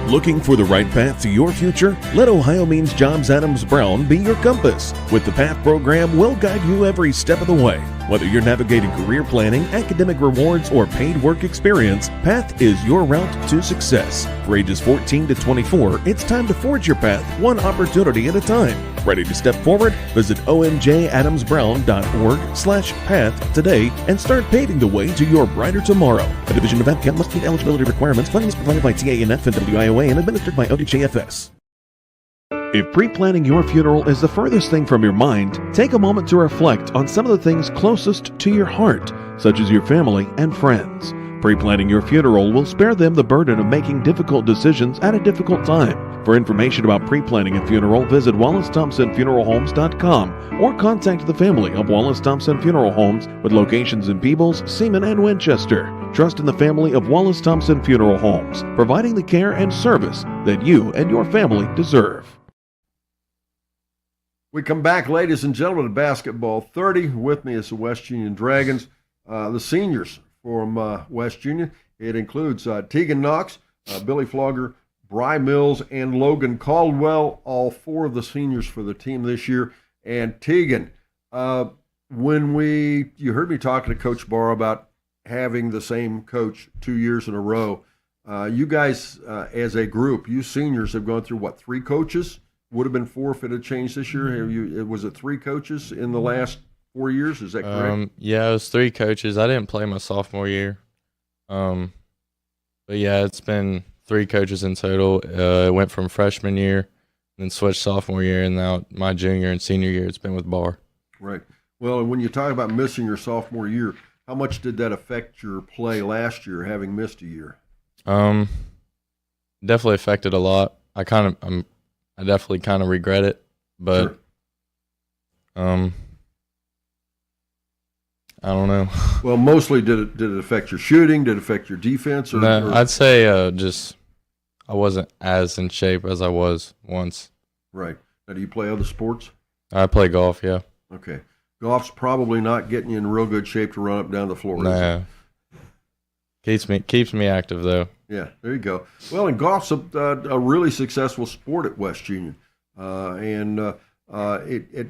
Looking for the right path to your future? Let Ohio Means Jobs Adams Brown be your compass. With the PATH program, we'll guide you every step of the way. Whether you're navigating career planning, academic rewards, or paid work experience, PATH is your route to success. For ages 14 to 24, it's time to forge your path one opportunity at a time. Ready to step forward? Visit omjadamsbrown.org/path today and start paving the way to your brighter tomorrow. A division of APCAP must meet eligibility requirements. Funding is provided by TANF and WIOA and administered by ODJFS. If pre-planning your funeral is the furthest thing from your mind, take a moment to reflect on some of the things closest to your heart, such as your family and friends. Pre-planning your funeral will spare them the burden of making difficult decisions at a difficult time. For information about pre-planning a funeral, visit WallaceThompsonFuneralHomes.com or contact the family of Wallace Thompson Funeral Homes with locations in Peebles, Seaman, and Winchester. Trust in the family of Wallace Thompson Funeral Homes, providing the care and service that you and your family deserve. We come back, ladies and gentlemen, to Basketball 30. With me is the West Union Dragons, the seniors from West Union. It includes Tegan Knox, Billy Flogger, Bry Mills, and Logan Caldwell, all 4 of the seniors for the team this year. And Tegan, you heard me talking to Coach Barr about having the same coach 2 years in a row. You guys, as a group, you seniors have gone through, 3 coaches? Would have been 4 if it had changed this year. Was it 3 coaches in the last 4 years? Is that correct? Yeah, it was 3 coaches. I didn't play my sophomore year. But yeah, it's been 3 coaches in total. It went from freshman year, then switched sophomore year, and now my junior and senior year, it's been with Barr. Right. Well, and when you talk about missing your sophomore year, how much did that affect your play last year, having missed a year? Definitely affected a lot. I definitely kind of regret it, but I don't know. Well, mostly did it affect your shooting? Did it affect your defense? No, I'd say just I wasn't as in shape as I was once. Right. Now, do you play other sports? I play golf, yeah. Okay. Golf's probably not getting you in real good shape to run up and down the floor. Nah. Keeps me active though. Yeah, there you go. Well, and golf's a really successful sport at West Union, and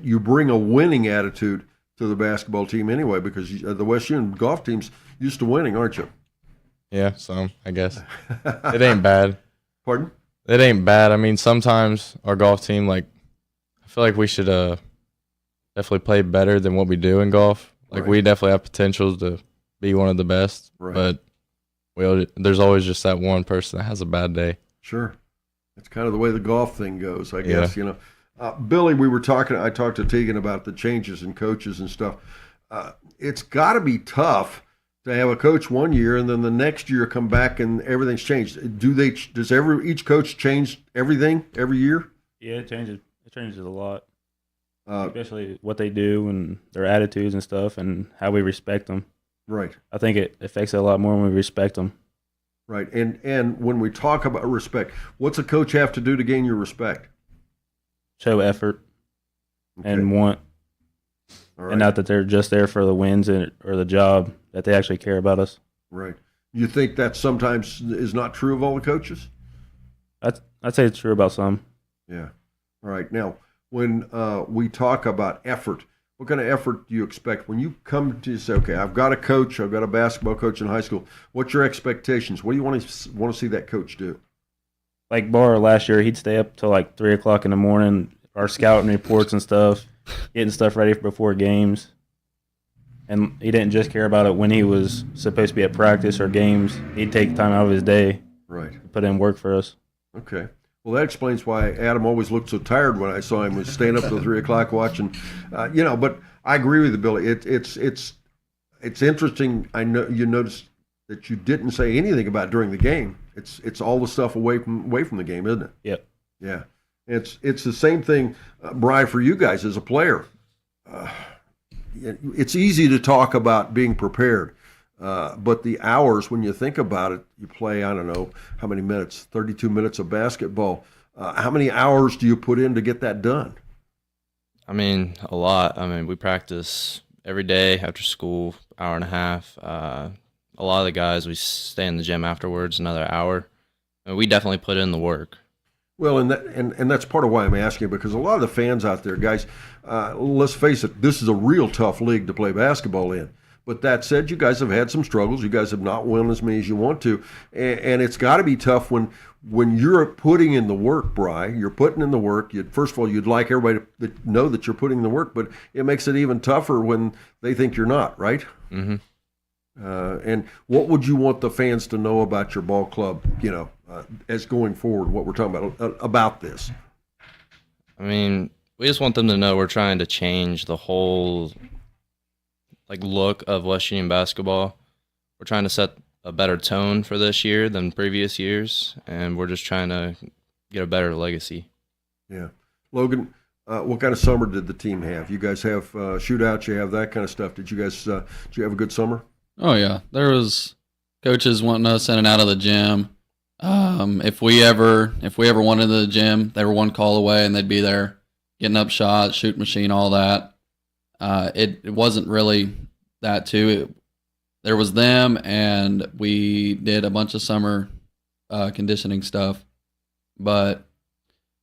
you bring a winning attitude to the basketball team anyway, because the West Union golf team's used to winning, aren't you? Yeah, some, I guess. It ain't bad. Pardon? It ain't bad. I mean, sometimes our golf team, I feel like we should definitely play better than what we do in golf. Right. We definitely have potential to be one of the best, right. But there's always just that one person that has a bad day. Sure. That's kind of the way the golf thing goes, I guess, Billy, I talked to Tegan about the changes in coaches and stuff. It's got to be tough to have a coach one year and then the next year come back and everything's changed. Does each coach change everything every year? Yeah, it changes. It changes a lot, especially what they do and their attitudes and stuff, and how we respect them. Right. I think it affects it a lot more when we respect them. Right. And when we talk about respect, what's a coach have to do to gain your respect? Show effort and want, All right. and not that they're just there for the wins or the job, that they actually care about us. Right. You think that sometimes is not true of all the coaches? I'd say it's true about some. Yeah. All right. Now, when we talk about effort, what kind of effort do you expect when you come to say, okay, I've got a coach, I've got a basketball coach in high school. What's your expectations? What do you want to see that coach do? Like Barr last year, he'd stay up till 3:00 in the morning, our scouting reports and stuff, getting stuff ready before games. And he didn't just care about it when he was supposed to be at practice or games. He'd take time out of his day, right, to put in work for us. Okay. Well, that explains why Adam always looked so tired when I saw him. Was staying up till 3:00 watching, But I agree with you, Billy. It's interesting. I know you noticed that you didn't say anything about during the game. It's all the stuff away from the game, isn't it? Yep. Yeah. It's the same thing, Bri, for you guys as a player. It's easy to talk about being prepared. But the hours, when you think about it, you play, I don't know, how many minutes, 32 minutes of basketball. How many hours do you put in to get that done? I mean, a lot. I mean, we practice every day after school, hour and a half. A lot of the guys, we stay in the gym afterwards, another hour. And we definitely put in the work. Well, and that's part of why I'm asking, because a lot of the fans out there, guys, let's face it, this is a real tough league to play basketball in. But that said, you guys have had some struggles. You guys have not won as many as you want to. And it's got to be tough when you're putting in the work, Bri. You're putting in the work. First of all, you'd like everybody to know that you're putting in the work, but it makes it even tougher when they think you're not, right? Mm-hmm. And what would you want the fans to know about your ball club, as going forward, what we're talking about this? I mean, we just want them to know we're trying to change the whole look of West Union basketball. We're trying to set a better tone for this year than previous years, and we're just trying to get a better legacy. Yeah. Logan, what kind of summer did the team have? You guys have shootouts, you have that kind of stuff. Did you have a good summer? Oh yeah, there was coaches wanting us in and out of the gym. If we ever wanted the gym, they were one call away and they'd be there getting up shots, shoot machine, all that. It wasn't really that too. There was them, and we did a bunch of summer conditioning stuff. But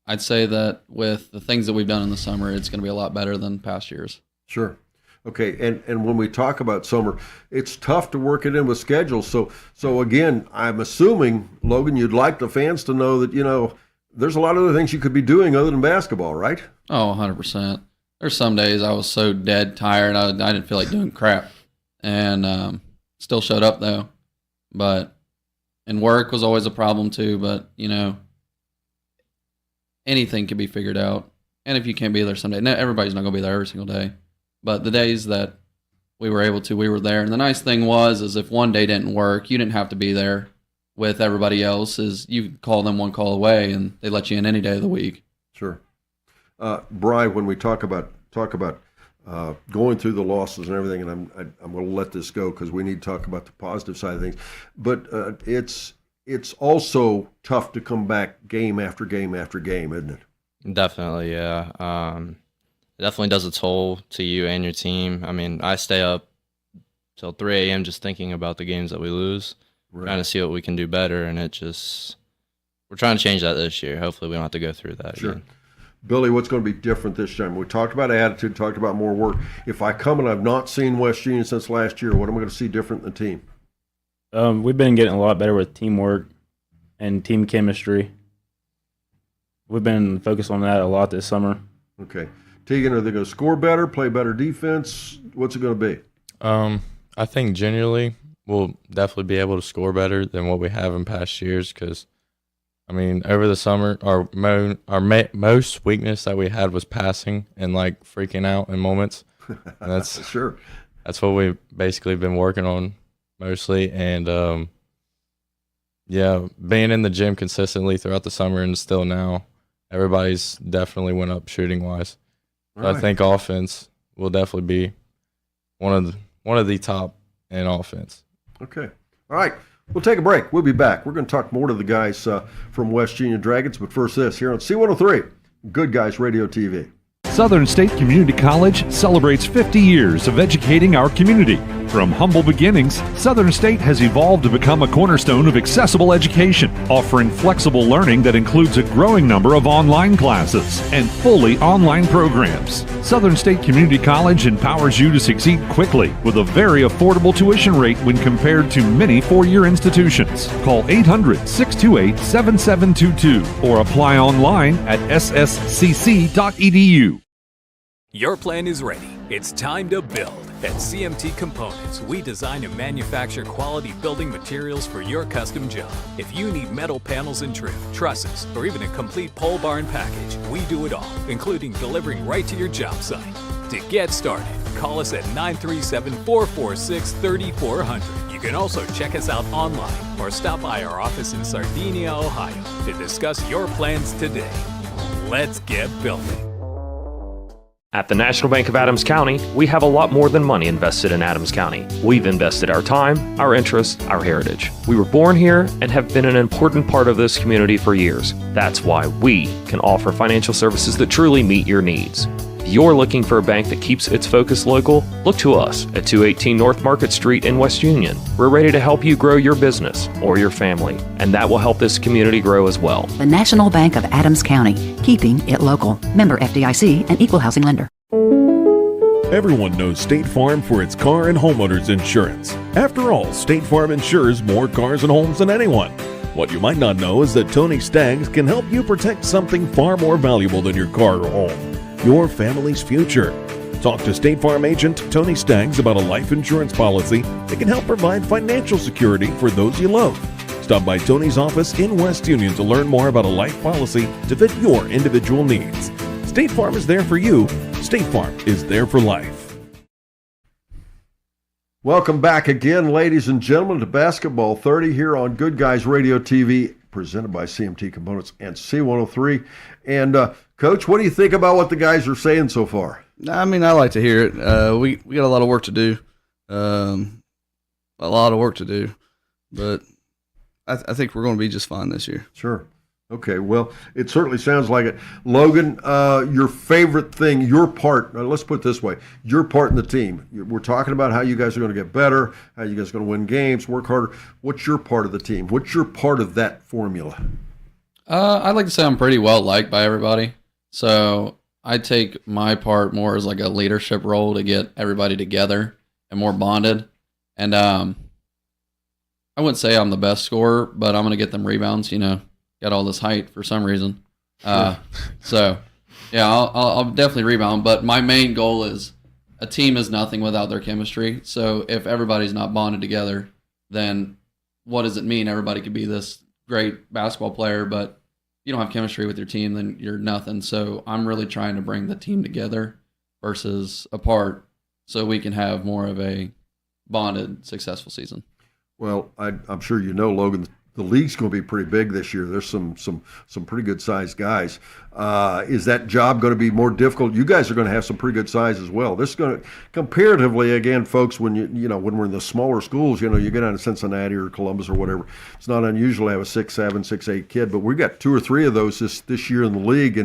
I'd say that with the things that we've done in the summer, it's going to be a lot better than past years. Sure. Okay, and when we talk about summer, it's tough to work it in with schedules. So again, I'm assuming, Logan, you'd like the fans to know that, there's a lot of other things you could be doing other than basketball, right? Oh, 100%. There's some days I was so dead tired, I didn't feel like doing crap. And still showed up, though. And work was always a problem, too. But, anything can be figured out. And if you can't be there someday, everybody's not going to be there every single day. But the days that we were able to, we were there. And the nice thing is if one day didn't work, you didn't have to be there with everybody else. You could call them one call away, and they let you in any day of the week. Sure. Bri, when we talk about going through the losses and everything, and I'm going to let this go because we need to talk about the positive side of things. But it's also tough to come back game after game after game, isn't it? Definitely, yeah. It definitely does a toll to you and your team. I mean, I stay up till 3 a.m. just thinking about the games that we lose, trying to see what we can do better, and we're trying to change that this year. Hopefully we don't have to go through that Sure. again. Billy, what's going to be different this time? We talked about attitude, talked about more work. If I come and I've not seen West Union since last year, what am I going to see different in the team? We've been getting a lot better with teamwork and team chemistry. We've been focused on that a lot this summer. Okay. Tegan, are they going to score better, play better defense? What's it going to be? I think generally we'll definitely be able to score better than what we have in past years because, over the summer, our most weakness that we had was passing and, freaking out in moments. And that's sure. That's what we've basically been working on mostly. And, being in the gym consistently throughout the summer and still now, everybody's definitely went up shooting-wise. So Right. I think offense will definitely be one of the top in offense. Okay. All right. We'll take a break. We'll be back. We're going to talk more to the guys from West Union Dragons, but first this here on C103, Good Guys Radio TV. Southern State Community College celebrates 50 years of educating our community. From humble beginnings, Southern State has evolved to become a cornerstone of accessible education, offering flexible learning that includes a growing number of online classes and fully online programs. Southern State Community College empowers you to succeed quickly with a very affordable tuition rate when compared to many four-year institutions. Call 800-628-7722 or apply online at sscc.edu. Your plan is ready. It's time to build. At CMT Components, we design and manufacture quality building materials for your custom job. If you need metal panels and trim, trusses, or even a complete pole barn package, we do it all, including delivering right to your job site. To get started, call us at 937-446-3400. You can also check us out online or stop by our office in Sardinia, Ohio to discuss your plans today. Let's get building. At the National Bank of Adams County, we have a lot more than money invested in Adams County. We've invested our time, our interests, our heritage. We were born here and have been an important part of this community for years. That's why we can offer financial services that truly meet your needs. If you're looking for a bank that keeps its focus local, look to us at 218 North Market Street in West Union. We're ready to help you grow your business or your family, and that will help this community grow as well. The National Bank of Adams County, keeping it local. Member FDIC and equal housing lender. Everyone knows State Farm for its car and homeowners insurance. After all, State Farm insures more cars and homes than anyone. What you might not know is that Tony Staggs can help you protect something far more valuable than your car or home, your family's future. Talk to State Farm agent Tony Staggs about a life insurance policy that can help provide financial security for those you love. Stop by Tony's office in West Union to learn more about a life policy to fit your individual needs. State Farm is there for you. State Farm is there for life. Welcome back again, ladies and gentlemen, to Basketball 30 here on Good Guys Radio TV, presented by CMT Components and C103. And, Coach, what do you think about what the guys are saying so far? I like to hear it. We got a lot of work to do. But I think we're going to be just fine this year. Sure. Okay, well, it certainly sounds like it. Logan, your favorite thing, your part, let's put it this way, your part in the team. We're talking about how you guys are going to get better, how you guys are going to win games, work harder. What's your part of the team? What's your part of that formula? I'd like to say I'm pretty well liked by everybody. So I take my part more as like a leadership role to get everybody together and more bonded. And I wouldn't say I'm the best scorer, but I'm going to get them rebounds, got all this height for some reason. So, yeah, I'll definitely rebound. But my main goal is a team is nothing without their chemistry. So if everybody's not bonded together, then what does it mean? Everybody could be this great basketball player, but you don't have chemistry with your team, then you're nothing. So I'm really trying to bring the team together versus apart so we can have more of a bonded, successful season. Well, I'm sure you know, Logan, the league's going to be pretty big this year. There's some pretty good sized guys. Is that job going to be more difficult? You guys are going to have some pretty good size as well. This is going to comparatively, again, folks, when when we're in the smaller schools, you get down to Cincinnati or Columbus or whatever. It's not unusual to have a 6'7", 6'8" kid, but we've got 2 or 3 of those this year in the league,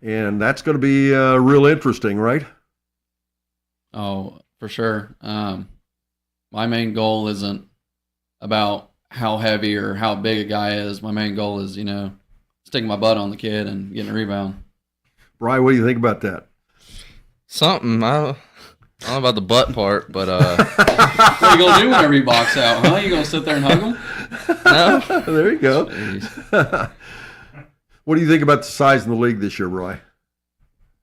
and that's going to be real interesting, right? Oh, for sure. My main goal isn't about how heavy or how big a guy is. My main goal is, sticking my butt on the kid and getting a rebound. Brian, what do you think about that? Something. I don't know about the butt part, but What are you going to do whenever you box out, huh? You going to sit there and hug him? No. There you go. What do you think about the size in the league this year, Roy?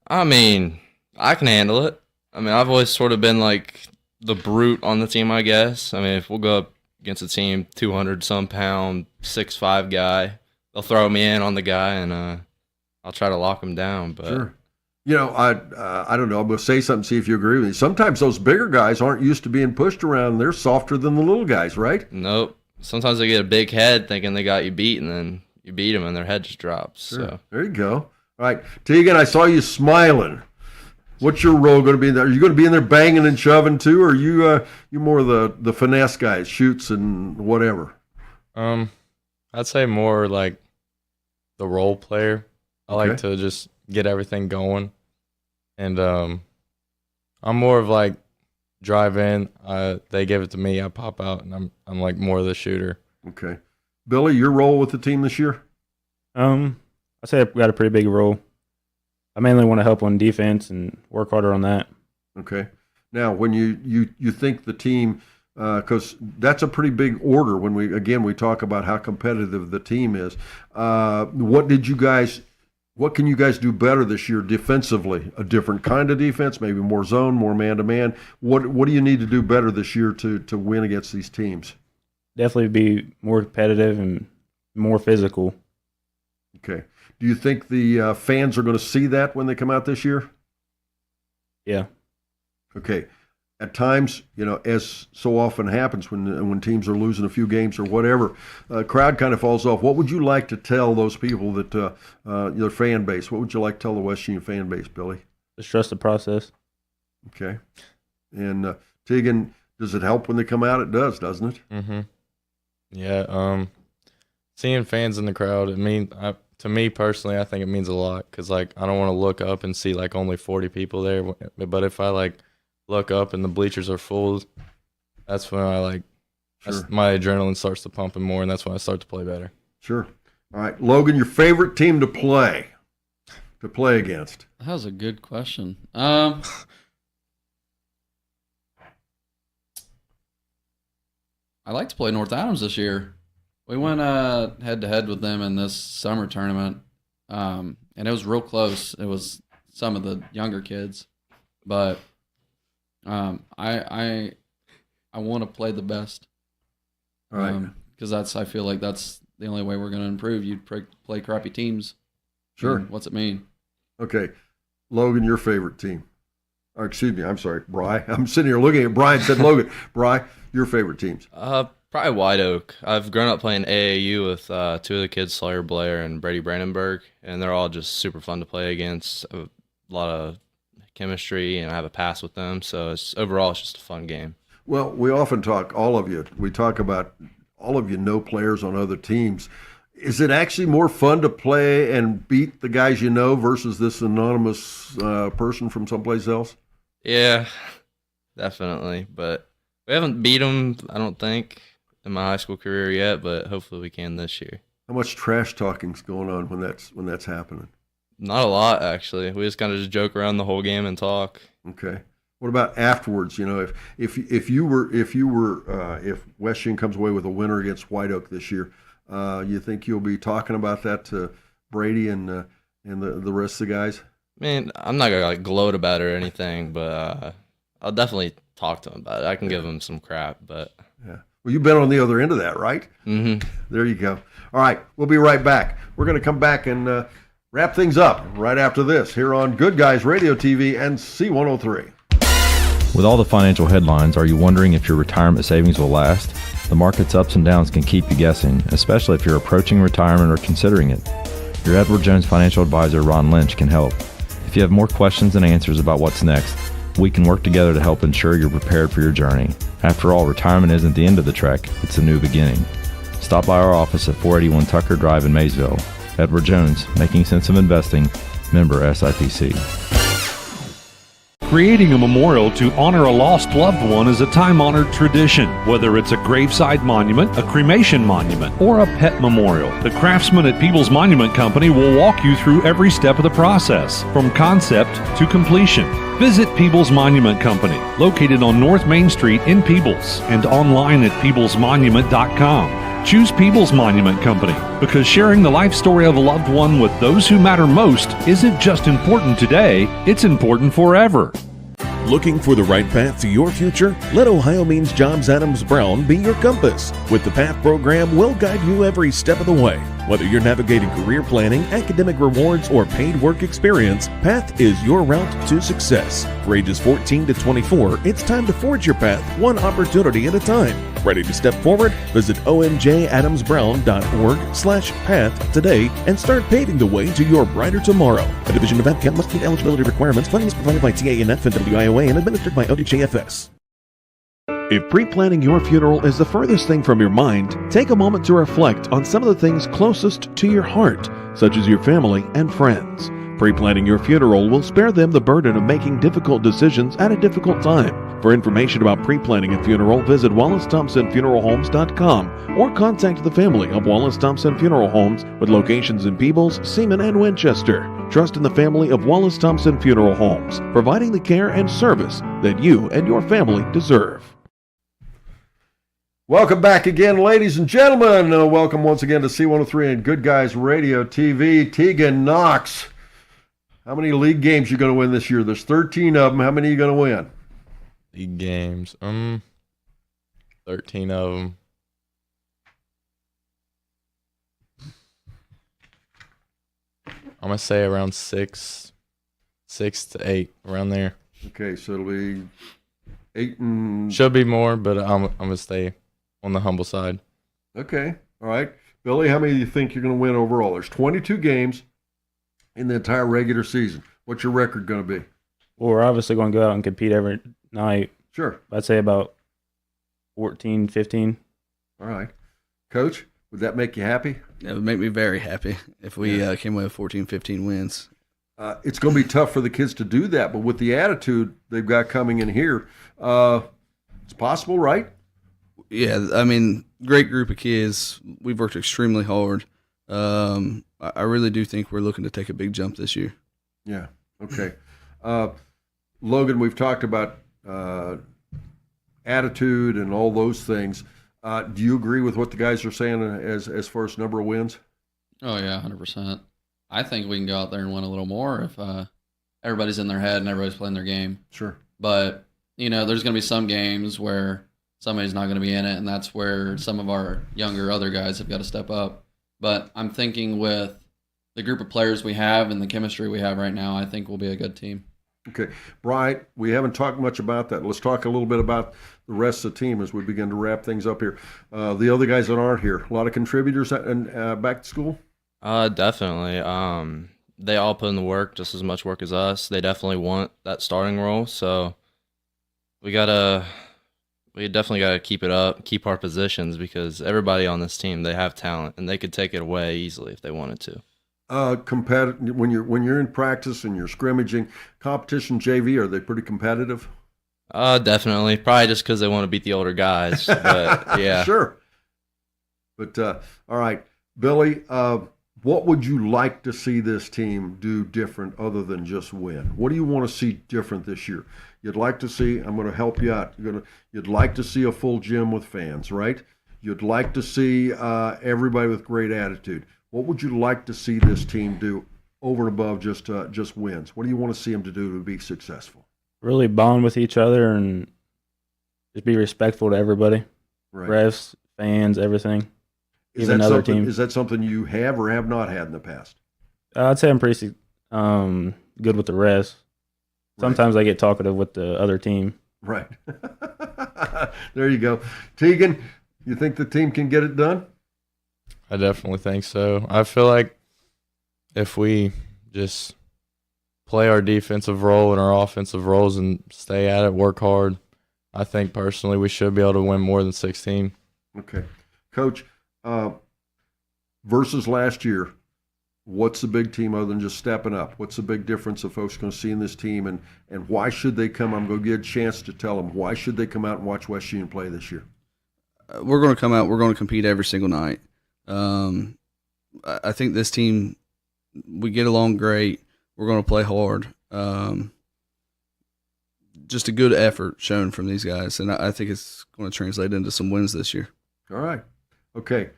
I mean, I can handle it. I mean, I've always sort of been like the brute on the team, I guess. I mean, if we'll go up against a team, 200-some pound, 6'5" guy, they'll throw me in on the guy, and I'll try to lock him down. But sure. I don't know. I'm going to say something, see if you agree with me. Sometimes those bigger guys aren't used to being pushed around. They're softer than the little guys, right? Nope. Sometimes they get a big head thinking they got you beat, and then you beat them, and their head just drops. Sure. So there you go. All right, Tegan, I saw you smiling. What's your role going to be in there? Are you going to be in there banging and shoving too, or are you more the finesse guy, shoots and whatever? I'd say more like the role player. I like to just get everything going, and I'm more of like drive in. They give it to me, I pop out, and I'm like more of the shooter. Okay, Billy, your role with the team this year? I say I've got a pretty big role. I mainly want to help on defense and work harder on that. Okay. Now, when you think the team, because that's a pretty big order when we talk about how competitive the team is. What can you guys do better this year defensively? A different kind of defense, maybe more zone, more man-to-man. What do you need to do better this year to win against these teams? Definitely be more competitive and more physical. Okay. Do you think the fans are going to see that when they come out this year? Yeah. Okay. At times, as so often happens when teams are losing a few games or whatever, crowd kind of falls off. What would you like to tell those people that their fan base? What would you like to tell the West Union fan base, Billy? Just trust the process. Okay. And Tegan, does it help when they come out? It does, doesn't it? Mm-hmm. Yeah. Seeing fans in the crowd, to me personally, I think it means a lot because I don't want to look up and see only 40 people there. But if I look up and the bleachers are full, that's when my adrenaline starts to pumping more, and that's when I start to play better. Sure. All right, Logan, your favorite team to play against? That was a good question. I like to play North Adams this year. We went head-to-head with them in this summer tournament, and it was real close. It was some of the younger kids, but I want to play the best. All right. Because I feel like that's the only way we're going to improve. You play crappy teams. Sure. What's it mean? Okay. Logan, your favorite team. Or excuse me, I'm sorry, Bri. I'm sitting here looking at Brian, said Logan. Bri, your favorite teams. Probably White Oak. I've grown up playing AAU with 2 of the kids, Sawyer Blair and Brady Brandenburg, and they're all just super fun to play against. A lot of chemistry, and I have a pass with them, so overall it's just a fun game. Well, we often talk, all of you, we talk about all of you know players on other teams. Is it actually more fun to play and beat the guys you know versus this anonymous person from someplace else? Yeah, definitely. But we haven't beat them, I don't think, in my high school career yet. But hopefully we can this year. How much trash talking's going on when that's happening? Not a lot, actually. We just kind of just joke around the whole game and talk. Okay. What about afterwards? You know, if West comes away with a winner against White Oak this year, you think you'll be talking about that to Brady and the rest of the guys? I mean, I'm not gonna like gloat about it or anything, but I'll definitely talk to him about it. I can give him some crap, but yeah. Well, you've been on the other end of that, right? Mm-hmm. There you go. All right, we'll be right back. We're going to come back and wrap things up right after this here on Good Guys Radio TV and C103. With all the financial headlines, are you wondering if your retirement savings will last? The market's ups and downs can keep you guessing, especially if you're approaching retirement or considering it. Your Edward Jones financial advisor, Ron Lynch, can help. If you have more questions and answers about what's next, we can work together to help ensure you're prepared for your journey. After all, retirement isn't the end of the trek, it's a new beginning. Stop by our office at 481 Tucker Drive in Maysville. Edward Jones, making sense of investing, member SIPC. Creating a memorial to honor a lost loved one is a time-honored tradition. Whether it's a graveside monument, a cremation monument, or a pet memorial, the craftsmen at Peoples Monument Company will walk you through every step of the process, from concept to completion. Visit Peoples Monument Company, located on North Main Street in Peoples, and online at peoplesmonument.com. Choose Peoples Monument Company because sharing the life story of a loved one with those who matter most isn't just important today, it's important forever. Looking for the right path to your future? Let Ohio Means Jobs Adams Brown be your compass. With the PATH program, we'll guide you every step of the way. Whether you're navigating career planning, academic rewards, or paid work experience, PATH is your route to success. For ages 14 to 24, it's time to forge your path one opportunity at a time. Ready to step forward? Visit omjadamsbrown.org/path today and start paving the way to your brighter tomorrow. A division of APCAP must meet eligibility requirements. Funding is provided by TANF and WIOA and administered by ODJFS. If pre-planning your funeral is the furthest thing from your mind, take a moment to reflect on some of the things closest to your heart, such as your family and friends. Pre-planning your funeral will spare them the burden of making difficult decisions at a difficult time. For information about pre-planning a funeral, visit WallaceThompsonFuneralHomes.com or contact the family of Wallace Thompson Funeral Homes with locations in Peebles, Seaman, and Winchester. Trust in the family of Wallace Thompson Funeral Homes, providing the care and service that you and your family deserve. Welcome back again, ladies and gentlemen. Welcome once again to C103 and Good Guys Radio TV. Tegan Knox, how many league games you going to win this year? There's 13 of them. How many are you going to win? League games, 13 of them. I'm going to say around 6 to 8, around there. Okay, so it'll be 8 and... Should be more, but I'm going to stay on the humble side. Okay, all right. Billy, how many do you think you're going to win overall? There's 22 games in the entire regular season. What's your record going to be? Well, we're obviously going to go out and compete every night. Sure. I'd say about 14, 15. All right. Coach, would that make you happy? It would make me very happy if we came away with 14, 15 wins. It's going to be tough for the kids to do that, but with the attitude they've got coming in here, it's possible, right? Yeah, I mean, great group of kids. We've worked extremely hard. I really do think we're looking to take a big jump this year. Yeah, okay. Logan, we've talked about attitude and all those things. Do you agree with what the guys are saying as far as number of wins? Oh, yeah, 100%. I think we can go out there and win a little more if everybody's in their head and everybody's playing their game. Sure. But, there's going to be some games where somebody's not going to be in it, and that's where some of our younger other guys have got to step up. But I'm thinking with the group of players we have and the chemistry we have right now, I think we'll be a good team. Okay. Brian, we haven't talked much about that. Let's talk a little bit about the rest of the team as we begin to wrap things up here. The other guys that aren't here, a lot of contributors back to school? Definitely. They all put in the work, just as much work as us. They definitely want that starting role, so we gotta We definitely got to keep it up, keep our positions, because everybody on this team, they have talent and they could take it away easily if they wanted to. When you're in practice and you're scrimmaging, competition JV, are they pretty competitive? Definitely. Probably just because they want to beat the older guys. But yeah. Sure. But all right, Billy, what would you like to see this team do different other than just win? What do you want to see different this year? You'd like to see, I'm going to help you out. You'd like to see a full gym with fans, right? You'd like to see everybody with great attitude. What would you like to see this team do over and above just wins? What do you want to see them to do to be successful? Really bond with each other and just be respectful to everybody. Right. Refs, fans, everything. Is Even other teams. Is that something you have or have not had in the past? I'd say I'm pretty good with the refs. Sometimes I get talkative with the other team. Right. There you go. Tegan, you think the team can get it done? I definitely think so. I feel like if we just play our defensive role and our offensive roles and stay at it, work hard, I think personally we should be able to win more than 16. Okay. Coach, versus last year, what's the big team other than just stepping up? What's the big difference that folks are going to see in this team, and why should they come? I'm going to get a chance to tell them, why should they come out and watch West Union play this year? We're going to come out. We're going to compete every single night. I think this team, we get along great. We're going to play hard. Just a good effort shown from these guys, and I think it's going to translate into some wins this year. All right. Okay.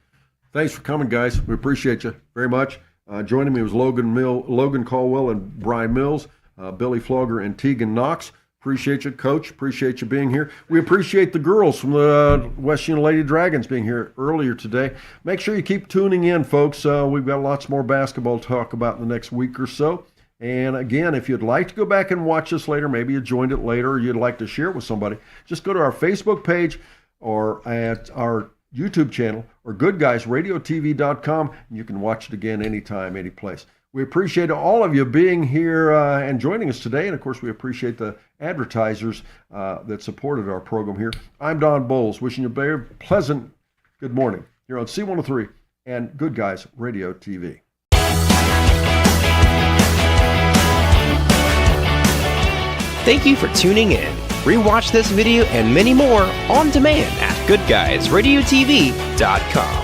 Thanks for coming, guys. We appreciate you very much. Joining me was Logan Caldwell and Brian Mills, Billy Flogger and Tegan Knox. Appreciate you, Coach. Appreciate you being here. We appreciate the girls from the West Union Lady Dragons being here earlier today. Make sure you keep tuning in, folks. We've got lots more basketball to talk about in the next week or so. And again, if you'd like to go back and watch this later, maybe you joined it later, or you'd like to share it with somebody, just go to our Facebook page or at our YouTube channel or goodguysradiotv.com, and you can watch it again anytime, any place. We appreciate all of you being here and joining us today. And, of course, we appreciate the advertisers that supported our program here. I'm Don Bowles, wishing you a very pleasant good morning here on C103 and Good Guys Radio TV. Thank you for tuning in. Rewatch this video and many more on demand at goodguysradiotv.com.